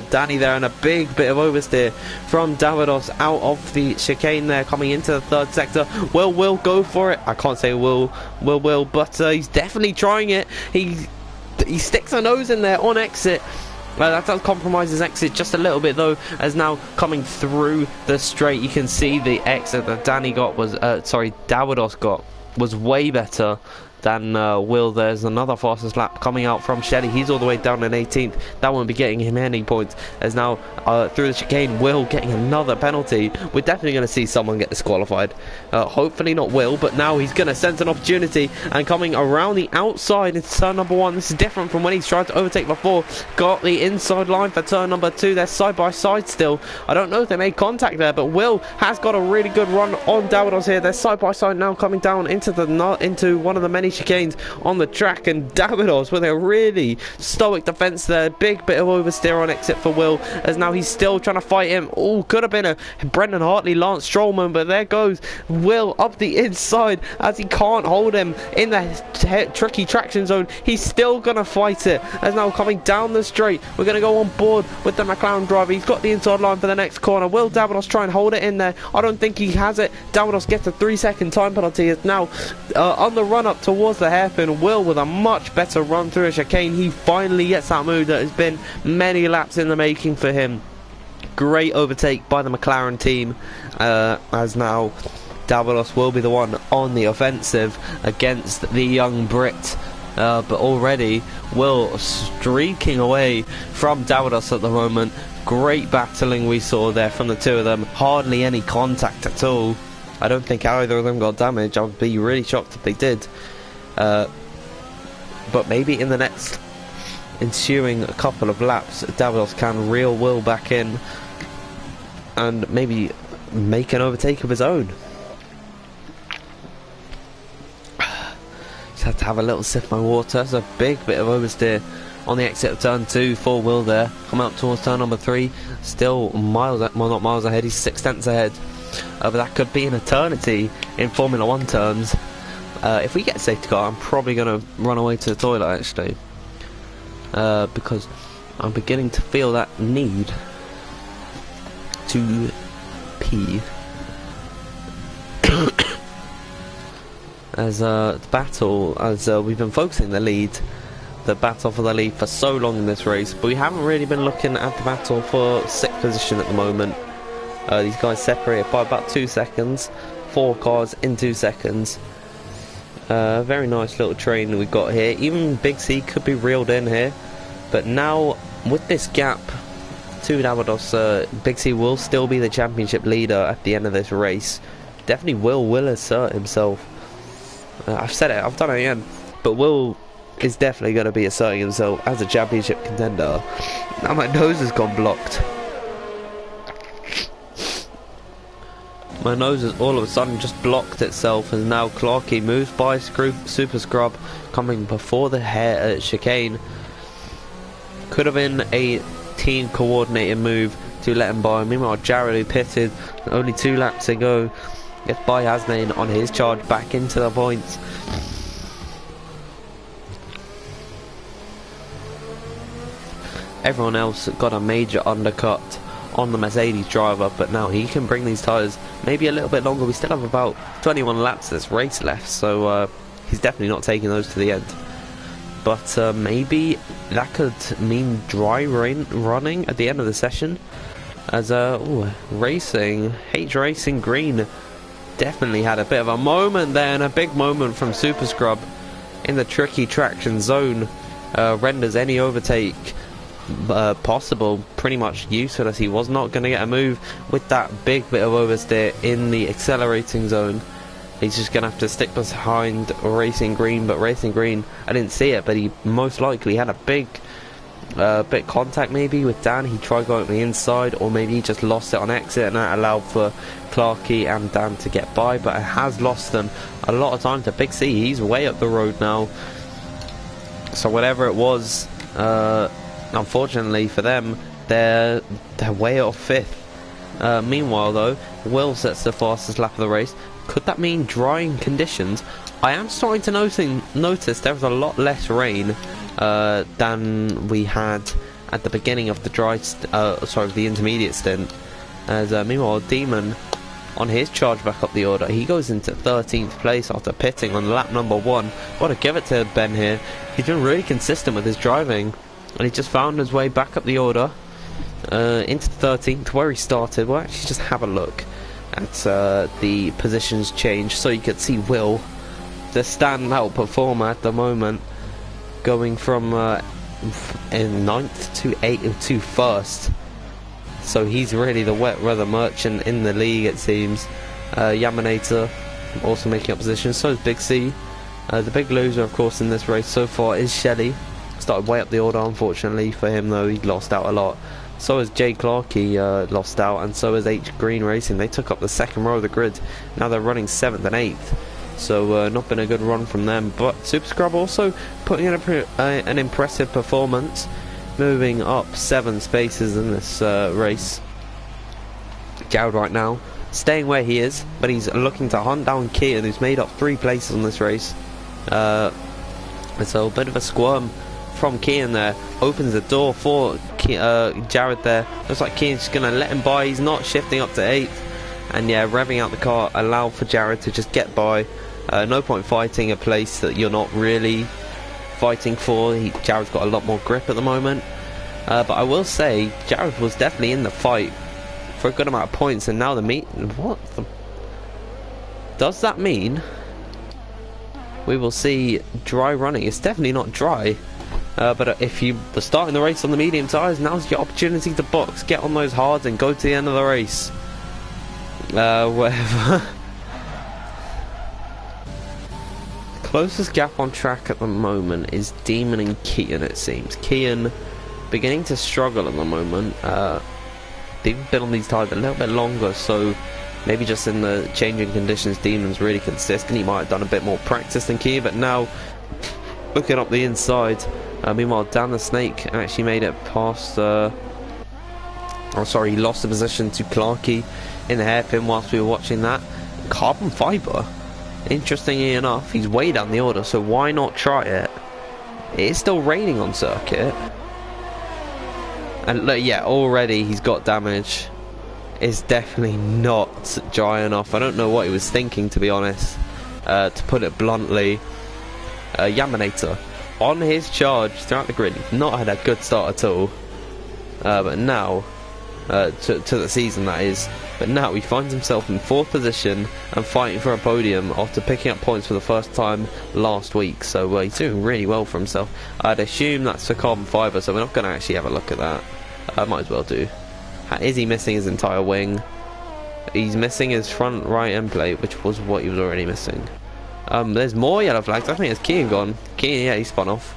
Danny there, and a big bit of oversteer from Davidos out of the chicane there, coming into the third sector. Will go for it. I can't say will, but he's definitely trying it. He sticks a nose in there on exit. That does compromise his exit just a little bit, though, as now coming through the straight, you can see the exit that Davidos got was way better than Will. There's another fastest lap coming out from Shelley. He's all the way down in 18th. That won't be getting him any points, as now through the chicane, Will getting another penalty. We're definitely going to see someone get disqualified. Hopefully not Will, but now he's going to sense an opportunity, and coming around the outside into turn number 1. This is different from when he's tried to overtake before. Got the inside line for turn number 2. They're side by side still. I don't know if they made contact there, but Will has got a really good run on Davidos here. They're side by side now, coming down into one of the many chicanes on the track, and Davidos with a really stoic defense there. Big bit of oversteer on exit for Will, as now he's still trying to fight him. Oh, could have been a Brendan Hartley, Lance Stroll moment, but there goes Will up the inside, as he can't hold him in the tricky traction zone. He's still gonna fight it, as now coming down the straight, we're gonna go on board with the McLaren driver. He's got the inside line for the next corner. Will Davidos try and hold it in there? I don't think he has it. Davidos gets a 3-second time penalty. Is now on the run up towards the hairpin. Will with a much better run through a chicane. He finally gets that move that has been many laps in the making for him. Great overtake by the McLaren team, as now Davalos will be the one on the offensive against the young Brit. But already Will streaking away from Davalos at the moment. Great battling we saw there from the two of them. Hardly any contact at all. I don't think either of them got damage. I would be really shocked if they did. But maybe in the next ensuing a couple of laps, Davalos can reel Will back in and maybe make an overtake of his own. Just had to have a little sip of my water. It's a big bit of oversteer on the exit of turn 2 for Will there. Come out towards turn number 3. Still miles, well, not miles ahead, he's 6 tenths ahead. But that could be an eternity in Formula 1 terms. If we get a safety car, I'm probably going to run away to the toilet actually. Because I'm beginning to feel that need to pee. As the battle, as we've been focusing the battle for the lead for so long in this race, but we haven't really been looking at the battle for 6th position at the moment. These guys separated by about 2 seconds, 4 cars in 2 seconds. Very nice little train we've got here. Even Big C could be reeled in here, but now with this gap to Davalos, Big C will still be the championship leader at the end of this race. Definitely will assert himself. I've said it, I've done it again, but Will is definitely going to be asserting himself as a championship contender. Now my nose has gone blocked. My nose has all of a sudden just blocked itself, and now Clarkey moves by Super Scrub, coming before the chicane. Could have been a team coordinated move to let him by. Meanwhile, Jared, who pitted only 2 laps ago, gets by Hasnain on his charge back into the points. Everyone else got a major undercut on the Mercedes driver, but now he can bring these tyres maybe a little bit longer. We still have about 21 laps of this race left, so he's definitely not taking those to the end. But maybe that could mean dry running at the end of the session, as Racing Green definitely had a bit of a moment there, and a big moment from Super Scrub in the tricky traction zone. Renders any overtake possible pretty much useless. He was not going to get a move with that big bit of oversteer in the accelerating zone. He's just going to have to stick behind Racing Green, but Racing Green, I didn't see it, but he most likely had a big bit contact maybe with Dan. He tried going on the inside, or maybe he just lost it on exit, and that allowed for Clarkey and Dan to get by, but it has lost them a lot of time to Big C. He's way up the road now, so whatever it was, unfortunately for them, they're way off 5th. Meanwhile though, Will sets the fastest lap of the race. Could that mean drying conditions? I am starting to notice there was a lot less rain than we had at the beginning of the the intermediate stint. As meanwhile, Demon on his charge back up the order, he goes into 13th place after pitting on lap number 1. Got to give it to Ben here. He's been really consistent with his driving, and he just found his way back up the order into 13th where he started. We'll actually just have a look at the positions change, so you could see Will, the standout performer at the moment, going from in 9th to 8th to 1st. So he's really the wet weather merchant in the league, it seems. Yamanata also making up position, so is Big C. The big loser, of course, in this race so far is Shelley. Started way up the order, unfortunately for him, though. He lost out a lot. So has Jay Clarkey lost out, and so has H Green Racing. They took up the 2nd row of the grid. Now they're running 7th and 8th. So not been a good run from them. But Super Scrub also putting in an impressive performance, moving up 7 spaces in this race. Jared right now staying where he is, but he's looking to hunt down Kian, who's made up 3 places in this race. So a bit of a squirm from Kian there, opens the door for Jared there. Looks like Kian's just going to let him by. He's not shifting up to 8th, and yeah, revving out the car allowed for Jared to just get by. No point fighting a place that you're not really fighting for. Jared's got a lot more grip at the moment, but I will say Jared was definitely in the fight for a good amount of points, and now the meet. What the? Does that mean we will see dry running? It's definitely not dry. But if you were starting the race on the medium tyres, now's your opportunity to box, get on those hards, and go to the end of the race. Whatever. Closest gap on track at the moment is Demon and Kean, it seems. Kean beginning to struggle at the moment. They've been on these tyres a little bit longer, so maybe just in the changing conditions, Demon's really consistent. He might have done a bit more practice than Kean, but now looking up the inside. Meanwhile, Dan the Snake actually made it past. Oh, sorry, he lost the position to Clarkey in the hairpin whilst we were watching that. Carbon fibre. Interestingly enough, he's way down the order, so why not try it? It is still raining on circuit. And look, yeah, already he's got damage. It's definitely not dry enough. I don't know what he was thinking, to be honest. To put it bluntly. Yaminator, on his charge throughout the grid, not had a good start at all. But now, to the season that is, but now he finds himself in 4th position and fighting for a podium after picking up points for the first time last week. So he's doing really well for himself. I'd assume that's for carbon fibre, so we're not going to actually have a look at that. I might as well do. Is he missing his entire wing? He's missing his front right end plate, which was what he was already missing. There's more yellow flags. I think it's Kean gone. Kean, yeah, he spun off.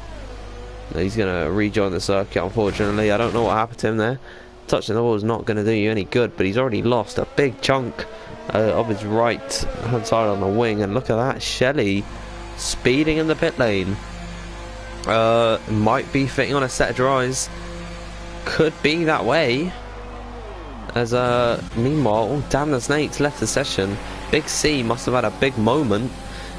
He's going to rejoin the circuit, unfortunately. I don't know what happened to him there. Touching the wall is not going to do you any good, but he's already lost a big chunk of his right hand side on the wing. And look at that, Shelley speeding in the pit lane. Might be fitting on a set of dries. Could be that way. As meanwhile, damn, the Snakes left the session. Big C must have had a big moment,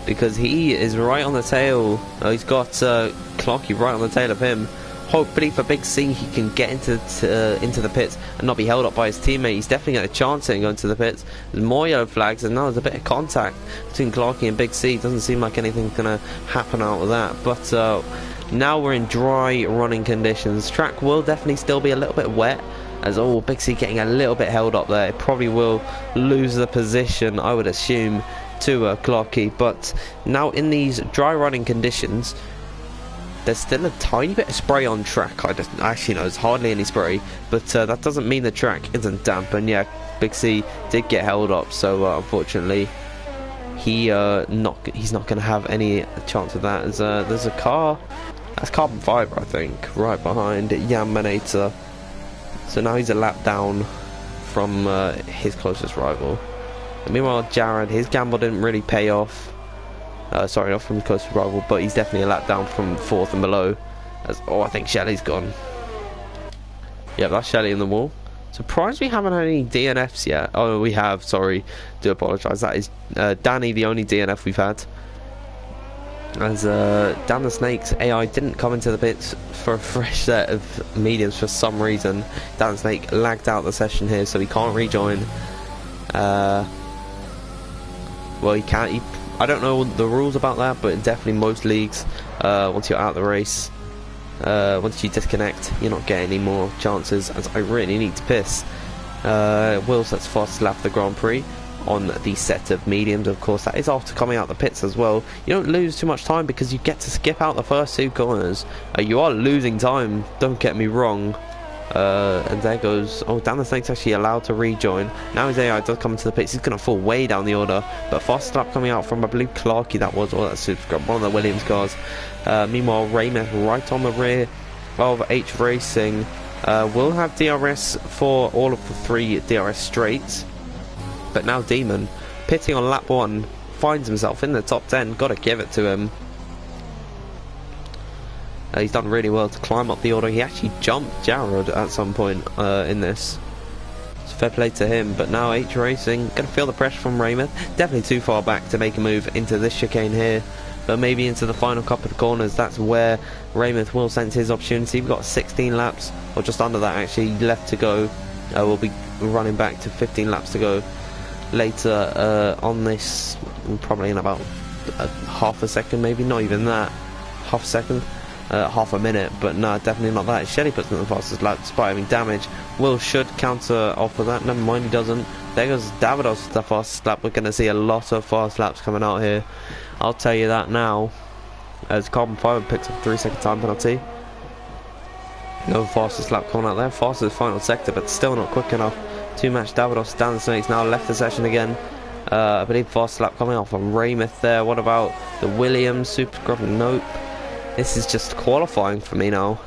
because he is right on the tail. He's got Clarkey right on the tail of him. Hopefully for Big C he can get into the pits and not be held up by his teammate. He's definitely got a chance at going to the pits. There's more yellow flags, and now there's a bit of contact between Clarkey and Big C. Doesn't seem like anything's going to happen out of that. But now we're in dry running conditions. Track will definitely still be a little bit wet, as Big C getting a little bit held up there. It probably will lose the position, I would assume, to Clarkey. But now in these dry running conditions, there's still a tiny bit of spray on track. Actually no, there's hardly any spray, but that doesn't mean the track isn't damp. And yeah, Big C did get held up, so unfortunately he's not going to have any chance of that. As there's a car, that's carbon fibre I think, right behind Yaminator. So now he's a lap down from his closest rival. And meanwhile, Jared, his gamble didn't really pay off. Sorry, not from his closest rival, but he's definitely a lap down from 4th and below. I think Shelley's gone. Yeah, that's Shelley in the wall. Surprised we haven't had any DNFs yet. Oh, we have, sorry. Do apologise. That is Danny, the only DNF we've had. As Damn the Snakes AI didn't come into the pits for a fresh set of mediums for some reason. Damn the Snake lagged out the session here, so he can't rejoin. Well, he can't. I don't know the rules about that, but definitely most leagues, once you're out of the race, once you disconnect, you're not getting any more chances. As I really need to piss. Will's that's fastest lap of the Grand Prix on the set of mediums. Of course, that is after coming out the pits as well. You don't lose too much time because you get to skip out the first 2 corners. You are losing time, don't get me wrong. And there goes. Oh, Dan the Snake's actually allowed to rejoin. Now his AI does come into the pits. He's going to fall way down the order. But fast lap coming out from, I believe, Clarkey that was, or that's Super one of the Williams cars. Meanwhile, Raymond right on the rear of H Racing. Will have DRS for all of the 3 DRS straights. But now Demon, pitting on lap 1, finds himself in the top 10. Got to give it to him. He's done really well to climb up the order. He actually jumped Jared at some point in this. So fair play to him. But now H Racing going to feel the pressure from Raymond. Definitely too far back to make a move into this chicane here. But maybe into the final couple of corners. That's where Raymond will sense his opportunity. We've got 16 laps, or just under that actually, left to go. We'll be running back to 15 laps to go later on this. Probably in about half a second, maybe not even that. Half a second. half a minute, but no, definitely not that. Shelley puts him in the fastest lap despite having damage. Will should counter off of that. Never mind, he doesn't. There goes Davidos with the fastest lap. We're going to see a lot of fast laps coming out here. I'll tell you that now. As Carbon Fiber picks up 3-second time penalty. No fastest lap coming out there. Fastest final sector, but still not quick enough to match Davidos. Dan Snakes now left the session again. I believe fastest lap coming off on Raymith there. What about the Williams Super Scrub? Nope. This is just qualifying for me now.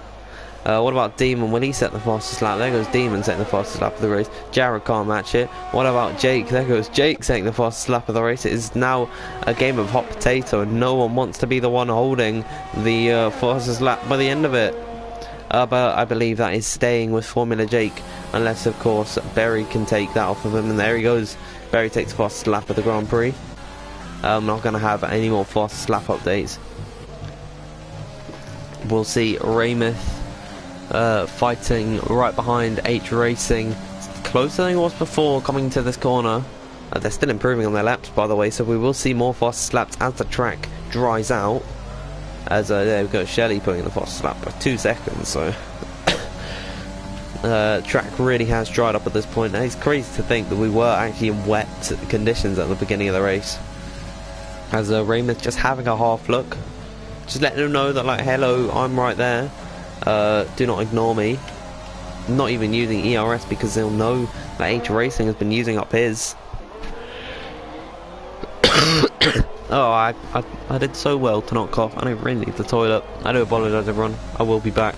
What about Demon? Will he set the fastest lap? There goes Demon setting the fastest lap of the race. Jared can't match it. What about Jake? There goes Jake setting the fastest lap of the race. It is now a game of hot potato, and no one wants to be the one holding the fastest lap by the end of it. But I believe that is staying with Formula Jake, unless of course Berry can take that off of him. And there he goes. Berry takes the fastest lap of the Grand Prix. I'm not going to have any more fastest lap updates. We'll see Raymith fighting right behind H Racing. It's closer than it was before coming to this corner. They're still improving on their laps, by the way, so we will see more fastest laps as the track dries out. As there we go, Shelley putting the fastest lap by 2 seconds, so track really has dried up at this point. And it's crazy to think that we were actually in wet conditions at the beginning of the race. As Raymond just having a half look, just letting them know that, like, hello, I'm right there. Do not ignore me. Not even using ERS because they'll know that H Racing has been using up his. Oh, I did so well to not cough. I don't really need the toilet. I do apologise, everyone. I will be back.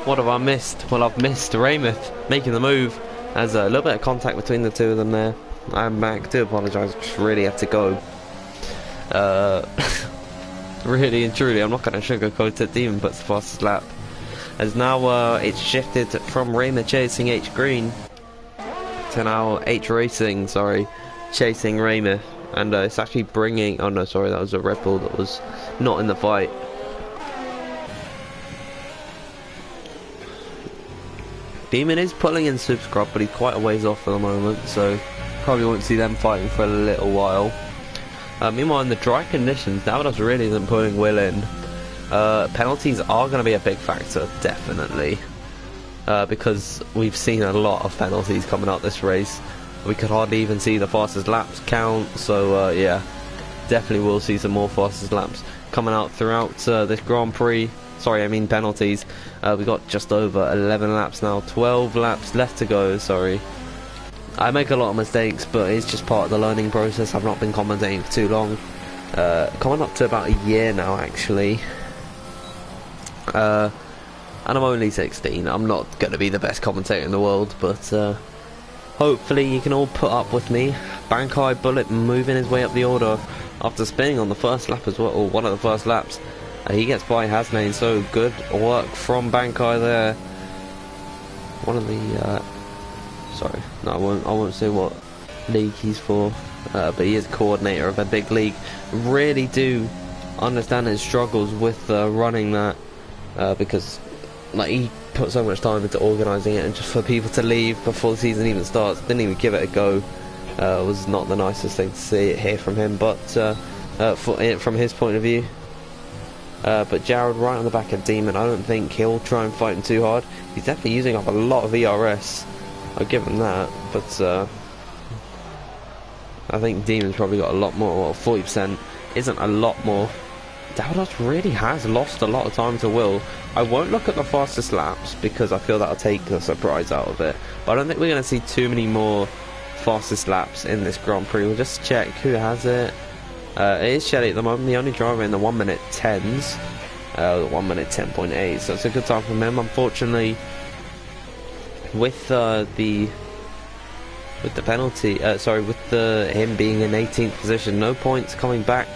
What have I missed? Well, I've missed Raymith making the move. There's a little bit of contact between the two of them there. I'm back. Do apologise. Just really have to go. Really and truly, I'm not going to sugarcoat it. Demon puts the fastest lap. As now it's shifted from Raymith chasing H Green to now H Racing, sorry, chasing Raymith. And it's actually bringing... Oh no, sorry, that was a Red Bull that was not in the fight. Demon is pulling in Super Scrub, but he's quite a ways off for the moment, so probably won't see them fighting for a little while. Meanwhile, in the dry conditions, Davidos really isn't pulling Will in. Penalties are going to be a big factor, definitely, because we've seen a lot of penalties coming out this race. We could hardly even see the fastest laps count, so yeah, definitely will see some more fastest laps coming out throughout this Grand Prix. Sorry, I mean penalties. We got just over 11 laps now, 12 laps left to go, sorry. I make a lot of mistakes, but it's just part of the learning process. I've not been commentating for too long. Coming up to about a year now, actually. And I'm only 16. I'm not going to be the best commentator in the world, but hopefully you can all put up with me. Bankai Bullet moving his way up the order after spinning on the first lap as well, or one of the first laps. He gets by Hasnain, so good work from Bankai there. One of the sorry, no, I won't say what league he's for, but he is coordinator of a big league. Really do understand his struggles with running that, because like he put so much time into organising it, and just for people to leave before the season even starts, didn't even give it a go, was not the nicest thing to hear from him. But from his point of view. But Jared right on the back of Demon. I don't think he'll try and fight him too hard. He's definitely using up a lot of ERS. I'll give him that. But I think Demon's probably got a lot more. Well, 40% isn't a lot more. Daldos really has lost a lot of time to Will. I won't look at the fastest laps because I feel that'll take the surprise out of it. But I don't think we're going to see too many more fastest laps in this Grand Prix. We'll just check who has it. It is Shelley at the moment, the only driver in the 1 minute 10s. 1 minute 10.8, so it's a good time from him. Unfortunately, with the penalty, with him being in 18th position, no points coming back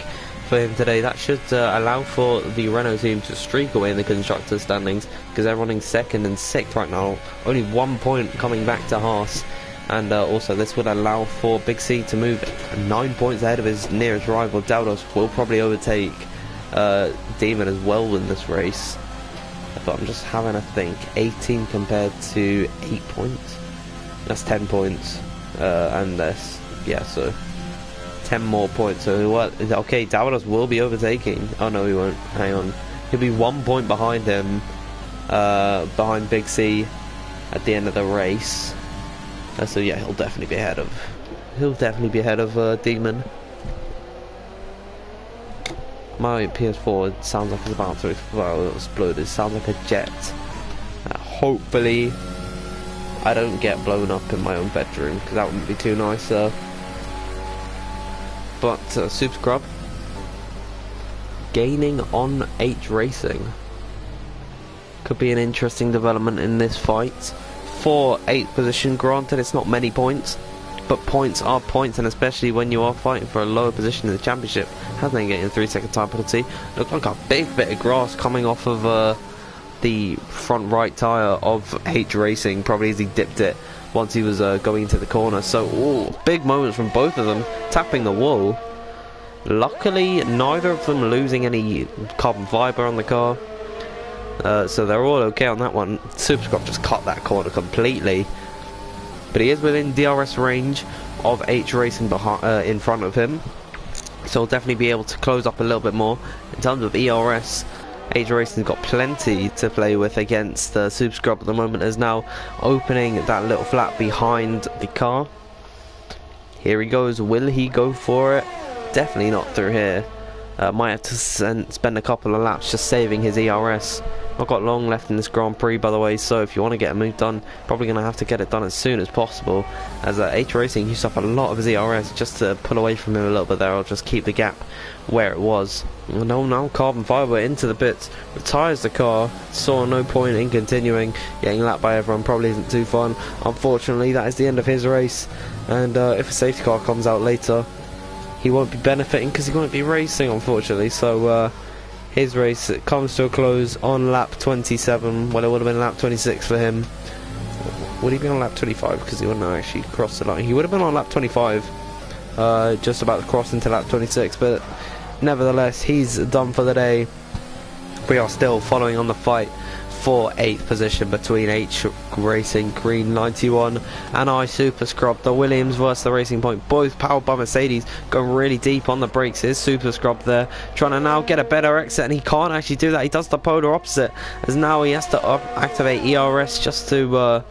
for him today. That should allow for the Renault team to streak away in the constructors standings, because they're running 2nd and 6th right now, only 1 point coming back to Haas. And also this would allow for Big C to move 9 points ahead of his nearest rival. Daldos will probably overtake Demon as well in this race, but I'm just having a think. 18 compared to 8 points, that's 10 points, and this, yeah, so 10 more points. So what? Okay, Daldos will be overtaking. Oh no, he won't. Hang on, he'll be 1 point behind him, behind Big C at the end of the race. So yeah, he'll definitely be ahead of Demon. My PS4 sounds like it's about to explode. It sounds like a jet. Hopefully I don't get blown up in my own bedroom, because that wouldn't be too nice. But Super Scrub gaining on H Racing could be an interesting development in this fight. For 8th position, granted it's not many points, but points are points, and especially when you are fighting for a lower position in the championship. Hasn't he getting a 3-second time penalty? Looked like a big bit of grass coming off of the front right tyre of H Racing, probably as he dipped it once he was going into the corner. So big moments from both of them, tapping the wall. Luckily neither of them losing any carbon fibre on the car, so they're all okay on that one. Super Scrub just cut that corner completely, but he is within DRS range of H Racing in front of him, so he'll definitely be able to close up a little bit more. In terms of ERS, H Racing's got plenty to play with against Super Scrub at the moment, is now opening that little flap behind the car. Here he goes. Will he go for it? Definitely not through here. Might have to spend a couple of laps just saving his ERS. Not got long left in this Grand Prix, by the way, so if you want to get a move done, probably going to have to get it done as soon as possible, as H Racing used up a lot of his ERS just to pull away from him a little bit there. I'll just keep the gap where it was. Now carbon fibre into the pits, retires the car. Saw no point in continuing. Getting lapped by everyone probably isn't too fun. Unfortunately, that is the end of his race, and if a safety car comes out later, he won't be benefiting because he won't be racing, unfortunately. So his race comes to a close on lap 27. Well, it would have been lap 26 for him. Would he be on lap 25? Because he wouldn't have actually crossed the line. He would have been on lap 25, just about to cross into lap 26. But nevertheless, he's done for the day. We are still following on the fight for 8th position between H Racing Green 91 and I Super Scrub. The Williams versus the Racing Point, both powered by Mercedes, going really deep on the brakes. Is Super Scrub there, trying to now get a better exit, and he can't actually do that. He does the polar opposite, as now he has to activate ERS just to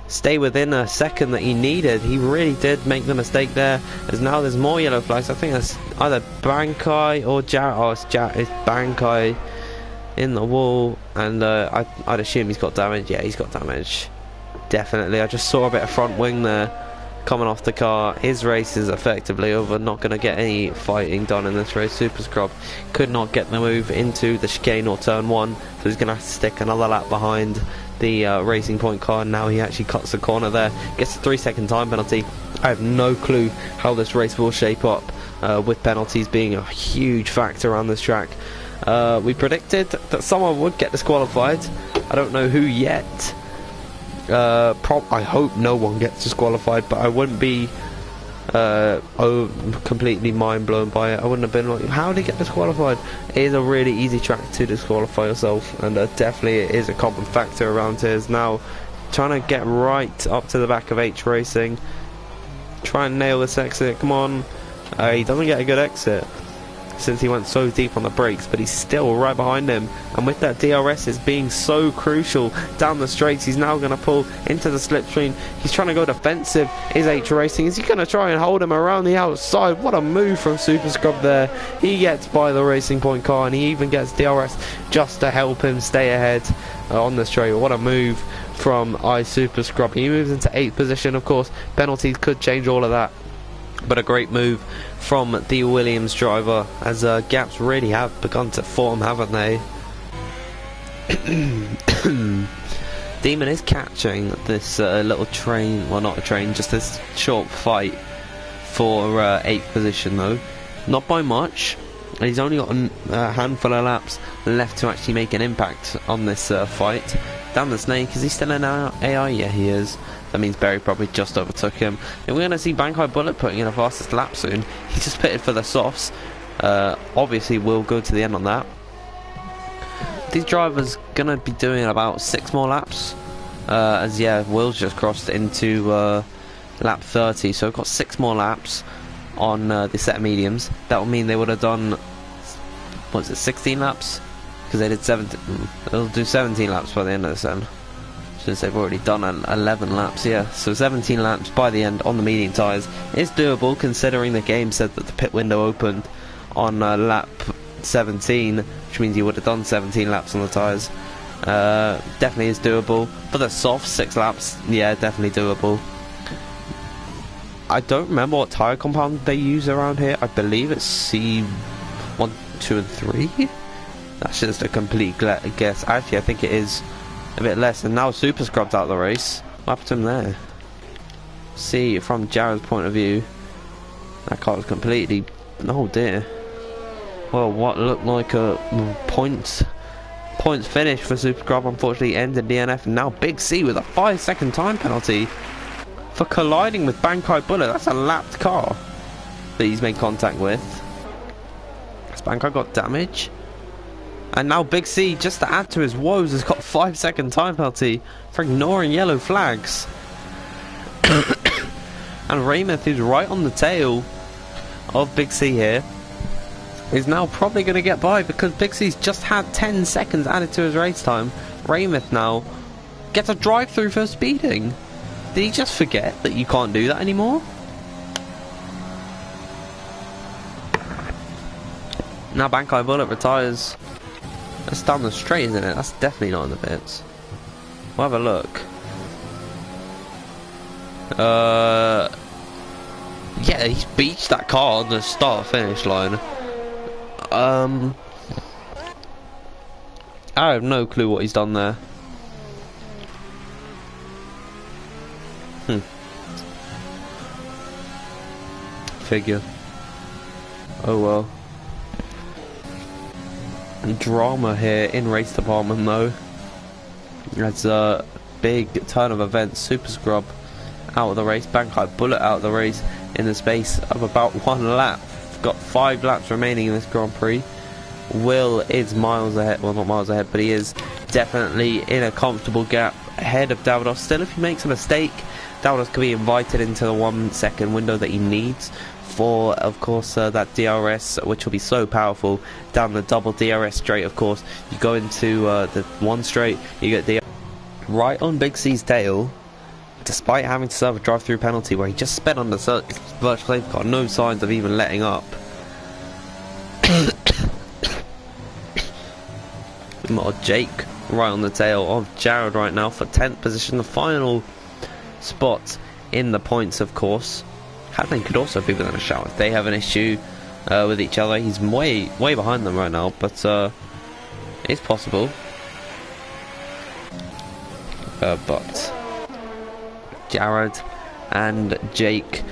stay within a second that he needed. He really did make the mistake there, as now there's more yellow flags. I think that's either Bankai or it's Bankai in the wall, and I'd assume he's got damage. Yeah, he's got damage, definitely. I just saw a bit of front wing there coming off the car. His race is effectively over. Not going to get any fighting done in this race. Super Scrub could not get the move into the chicane or turn 1, so he's going to have to stick another lap behind the Racing Point car. Now he actually cuts the corner there, gets a 3-second time penalty. I have no clue how this race will shape up, with penalties being a huge factor on this track. We predicted that someone would get disqualified. I don't know who yet. I hope no one gets disqualified, but I wouldn't be completely mind blown by it. I wouldn't have been like, how did he get disqualified? It is a really easy track to disqualify yourself, and definitely it is a common factor around here. Is now trying to get right up to the back of H Racing, try and nail this exit. Come on. He doesn't get a good exit. since he went so deep on the brakes, but he's still right behind him. And with that DRS is being so crucial down the straights, he's now going to pull into the slipstream. He's trying to go defensive. Is H Racing? Is he going to try and hold him around the outside? What a move from Super Scrub there. He gets by the Racing Point car, and he even gets DRS just to help him stay ahead on the straight. What a move from Super Scrub. He moves into 8th position. Of course, penalties could change all of that, but a great move from the Williams driver, as gaps really have begun to form, haven't they? Demon is catching this little train, well, not a train, just this short fight for 8th position though. Not by much, and he's only got a handful of laps left to actually make an impact on this fight. Down the snake, is he still in AI? Yeah, he is. That means Berry probably just overtook him. And we're going to see Bankai Bullet putting in a fastest lap soon. He just pitted for the softs. Obviously, we'll go to the end on that. These drivers going to be doing about 6 more laps. As yeah, Will's just crossed into lap 30. So we've got 6 more laps on the set of mediums. That will mean they would have done, what is it, 16 laps? Because they did 17. They'll do 17 laps by the end of this then, since they've already done 11 laps. Yeah, so 17 laps by the end on the medium tyres is doable, considering the game said that the pit window opened on lap 17, which means you would have done 17 laps on the tyres. Definitely is doable. For the soft, 6 laps, yeah, definitely doable. I don't remember what tyre compound they use around here. I believe it's C1, 2 and 3. That's just a complete guess. Actually, I think it is a bit less. And now Super Scrub's out of the race. What happened to him there? See, from Jared's point of view, that car was completely... oh dear. Well, what looked like a points finish for Super Scrub, unfortunately ended DNF. And now Big C with a 5-second time penalty for colliding with Bankai Bullet. That's a lapped car that he's made contact with. Has Bankai got damage? And now Big C, just to add to his woes, has got a 5-second time penalty for ignoring yellow flags. And Raymond, who's right on the tail of Big C here, is now probably going to get by, because Big C's just had 10 seconds added to his race time. Raymond now gets a drive-through for speeding. Did he just forget that you can't do that anymore? Now Bankai Bullet retires. That's down the straight, isn't it? That's definitely not in the pits. We'll have a look. Yeah, he's beached that car on the start-finish line. I have no clue what he's done there. Figure. Oh well. Drama here in Race Department though. It's a big turn of events. Super Scrub out of the race, Bankai Bullet out of the race in the space of about 1 lap. We've got 5 laps remaining in this Grand Prix. Will is miles ahead, well not miles ahead, but he is definitely in a comfortable gap ahead of Davidos. Still, if he makes a mistake, Davidos could be invited into the 1-second window that he needs for, of course, that DRS, which will be so powerful down the double DRS straight. Of course, you go into the 1 straight, you get the right on Big C's tail, despite having to serve a drive-through penalty where he just sped on the virtual safety car, no signs of even letting up. Jake right on the tail of Jared right now for 10th position, the final spot in the points, of course. Hadley could also be within a shout if they have an issue with each other. He's way behind them right now, but it's possible. But Jared and Jake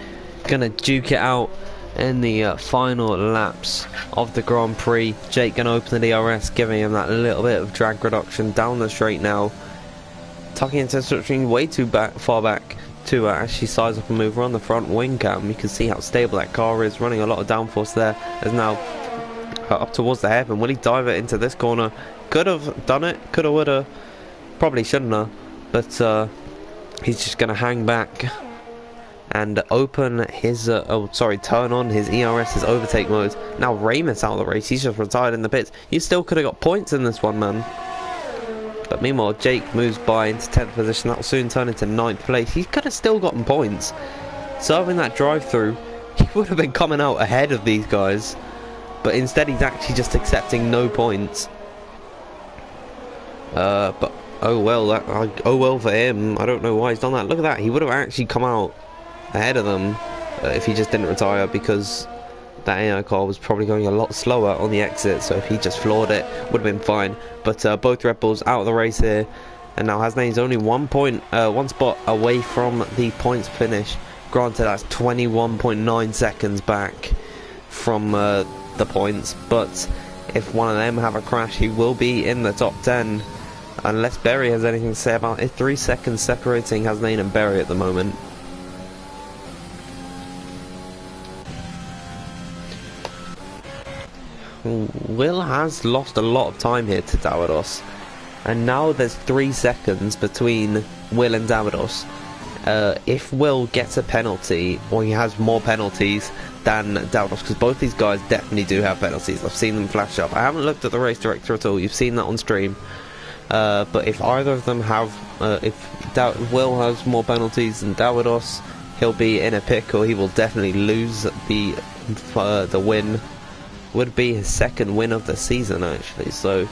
gonna duke it out in the final laps of the Grand Prix. Jake gonna open the DRS, giving him that little bit of drag reduction down the straight now, tucking into the slipstream way too far back to actually size up and move around the front wing cam. You can see how stable that car is, running a lot of downforce there. Is now up towards the hairpin. Will he dive it into this corner? Could have done it, coulda, woulda, probably shouldn't have, but he's just gonna hang back and open his turn on his ERS, his overtake mode. Now Ramus out of the race. He's just retired in the pits. He still could have got points in this one, man. But meanwhile, Jake moves by into 10th position. That will soon turn into 9th place. He could have still gotten points. Serving that drive-through, he would have been coming out ahead of these guys. But instead, he's actually just accepting no points. But oh well for him. I don't know why he's done that. Look at that. He would have actually come out ahead of them if he just didn't retire, because that AI car was probably going a lot slower on the exit, so if he just floored it, would have been fine. But both Red Bulls out of the race here, and now Hasnain's only one spot away from the points finish. Granted, that's 21.9 seconds back from the points, but if one of them have a crash, he will be in the top 10, unless Berry has anything to say about it. 3 seconds separating Hasnain and Berry at the moment. Will has lost a lot of time here to Davidos, and now there's 3 seconds between Will and Davidos. If Will gets a penalty, or he has more penalties than Davidos, because both these guys definitely do have penalties. I've seen them flash up. I haven't looked at the race director at all. You've seen that on stream. But if either of them have, Will has more penalties than Davidos, he'll be in a pickle. He will definitely lose the win. Would be his second win of the season, actually, so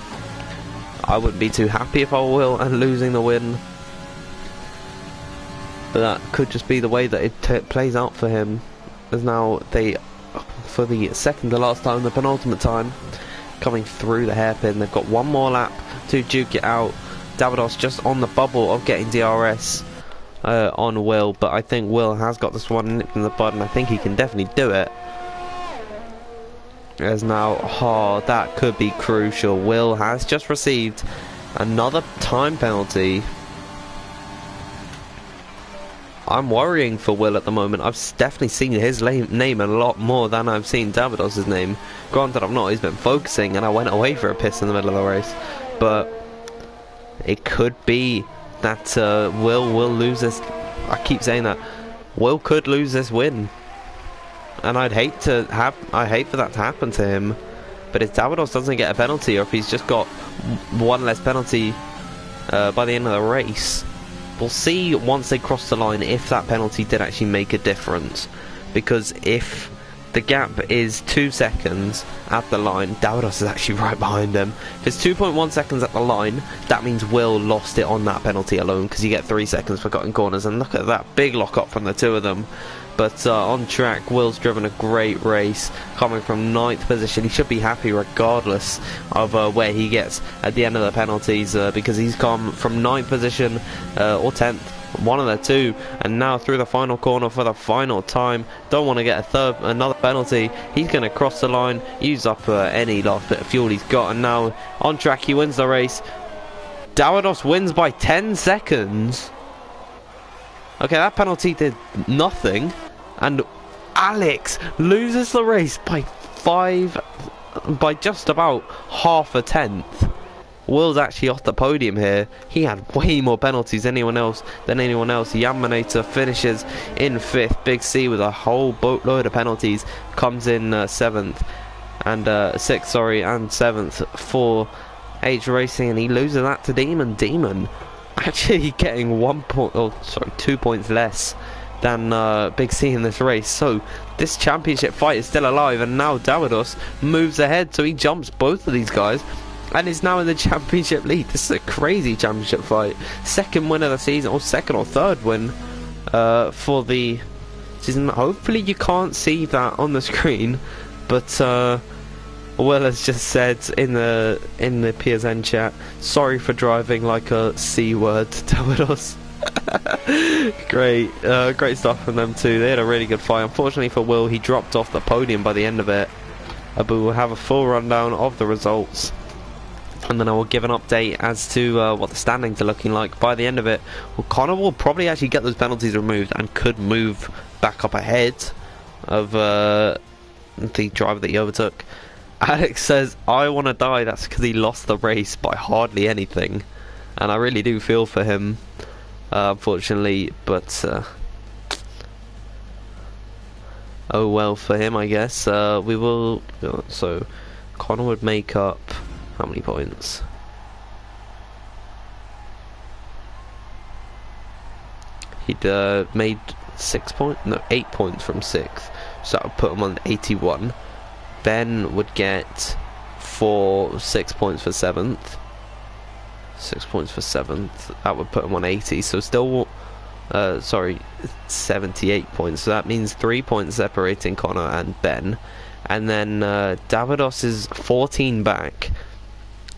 I wouldn't be too happy if I were Will and losing the win, but that could just be the way that it plays out for him, as now they, for the second to last time, the penultimate time, coming through the hairpin. They've got one more lap to duke it out. Davidos just on the bubble of getting DRS on Will, but I think Will has got this one nipped in the bud, and I think he can definitely do it. As now, that could be crucial. Will has just received another time penalty. I'm worrying for Will at the moment. I've definitely seen his name a lot more than I've seen Davidos' name. Granted, I've not. He's been focusing, and I went away for a piss in the middle of the race. But it could be that Will lose this. I keep saying that. Will could lose this win. And I'd hate for that to happen to him. But if Davidos doesn't get a penalty, or if he's just got one less penalty by the end of the race, we'll see once they cross the line if that penalty did actually make a difference. Because if the gap is 2 seconds at the line, Davidos is actually right behind him. If it's 2.1 seconds at the line, that means Will lost it on that penalty alone, because you get 3 seconds for cutting corners. And look at that big lock up from the two of them. But on track, Will's driven a great race, coming from 9th position. He should be happy regardless of where he gets at the end of the penalties, because he's come from 9th position or 10th, one of the two, and now through the final corner for the final time. Don't want to get another penalty. He's going to cross the line, use up any last bit of fuel he's got, and now on track he wins the race. Davidos wins by 10 seconds. Okay, that penalty did nothing, and Alex loses the race by just about half a tenth. Will's actually off the podium here. He had way more penalties than anyone else. Yamanata finishes in 5th. Big C with a whole boatload of penalties comes in 7th and 6th, sorry, and 7th for H Racing, and he loses that to Demon. Actually getting 2 points less than Big C in this race. So this championship fight is still alive, and now Davidos moves ahead, so he jumps both of these guys and is now in the championship lead. This is a crazy championship fight. Second win of the season, or second or third win for the season. Hopefully you can't see that on the screen, but Will has just said in the PSN chat, sorry for driving like a C word, Davidos. Great stuff from them too. They had a really good fight. Unfortunately for Will, he dropped off the podium by the end of it. But we'll have a full rundown of the results, and then I will give an update as to what the standings are looking like by the end of it. Well, Connor will probably actually get those penalties removed and could move back up ahead of the driver that he overtook. Alex says, I want to die. That's because he lost the race by hardly anything, and I really do feel for him, unfortunately. But Oh well for him, I guess. We will. So Connor would make up how many points? He'd made 8 points from 6th, so that would put him on 81. Ben would get 6 points for 7th. 6 points for 7th. That would put him on 80. So still, 78 points. So that means 3 points separating Connor and Ben. And then Davidos is 14 back,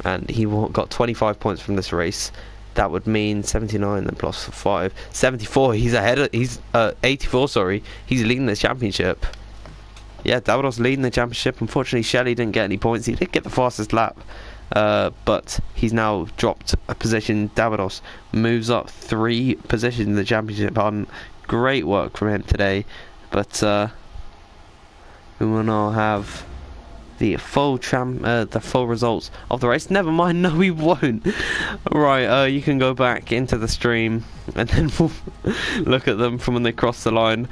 and he got 25 points from this race. That would mean 79 then plus 5, 74. He's ahead. He's 84. Sorry, he's leading the championship. Yeah, Davidos leading the championship. Unfortunately, Shelley didn't get any points. He did get the fastest lap, but he's now dropped a position. Davidos moves up 3 positions in the championship. Great work from him today. But we will now have the full results of the race. Never mind, no, we won't. Right, you can go back into the stream and then we'll look at them from when they crossed the line.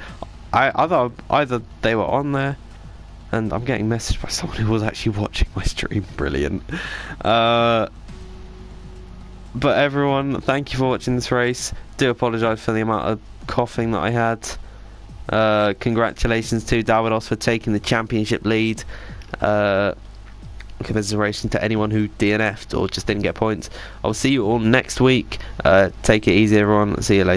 Either they were on there, and I'm getting messaged by someone who was actually watching my stream. Brilliant. But everyone, thank you for watching this race. Do apologise for the amount of coughing that I had. Congratulations to Davidos for taking the championship lead. Commiseration to anyone who DNF'd or just didn't get points. I'll see you all next week. Take it easy, everyone. See you later.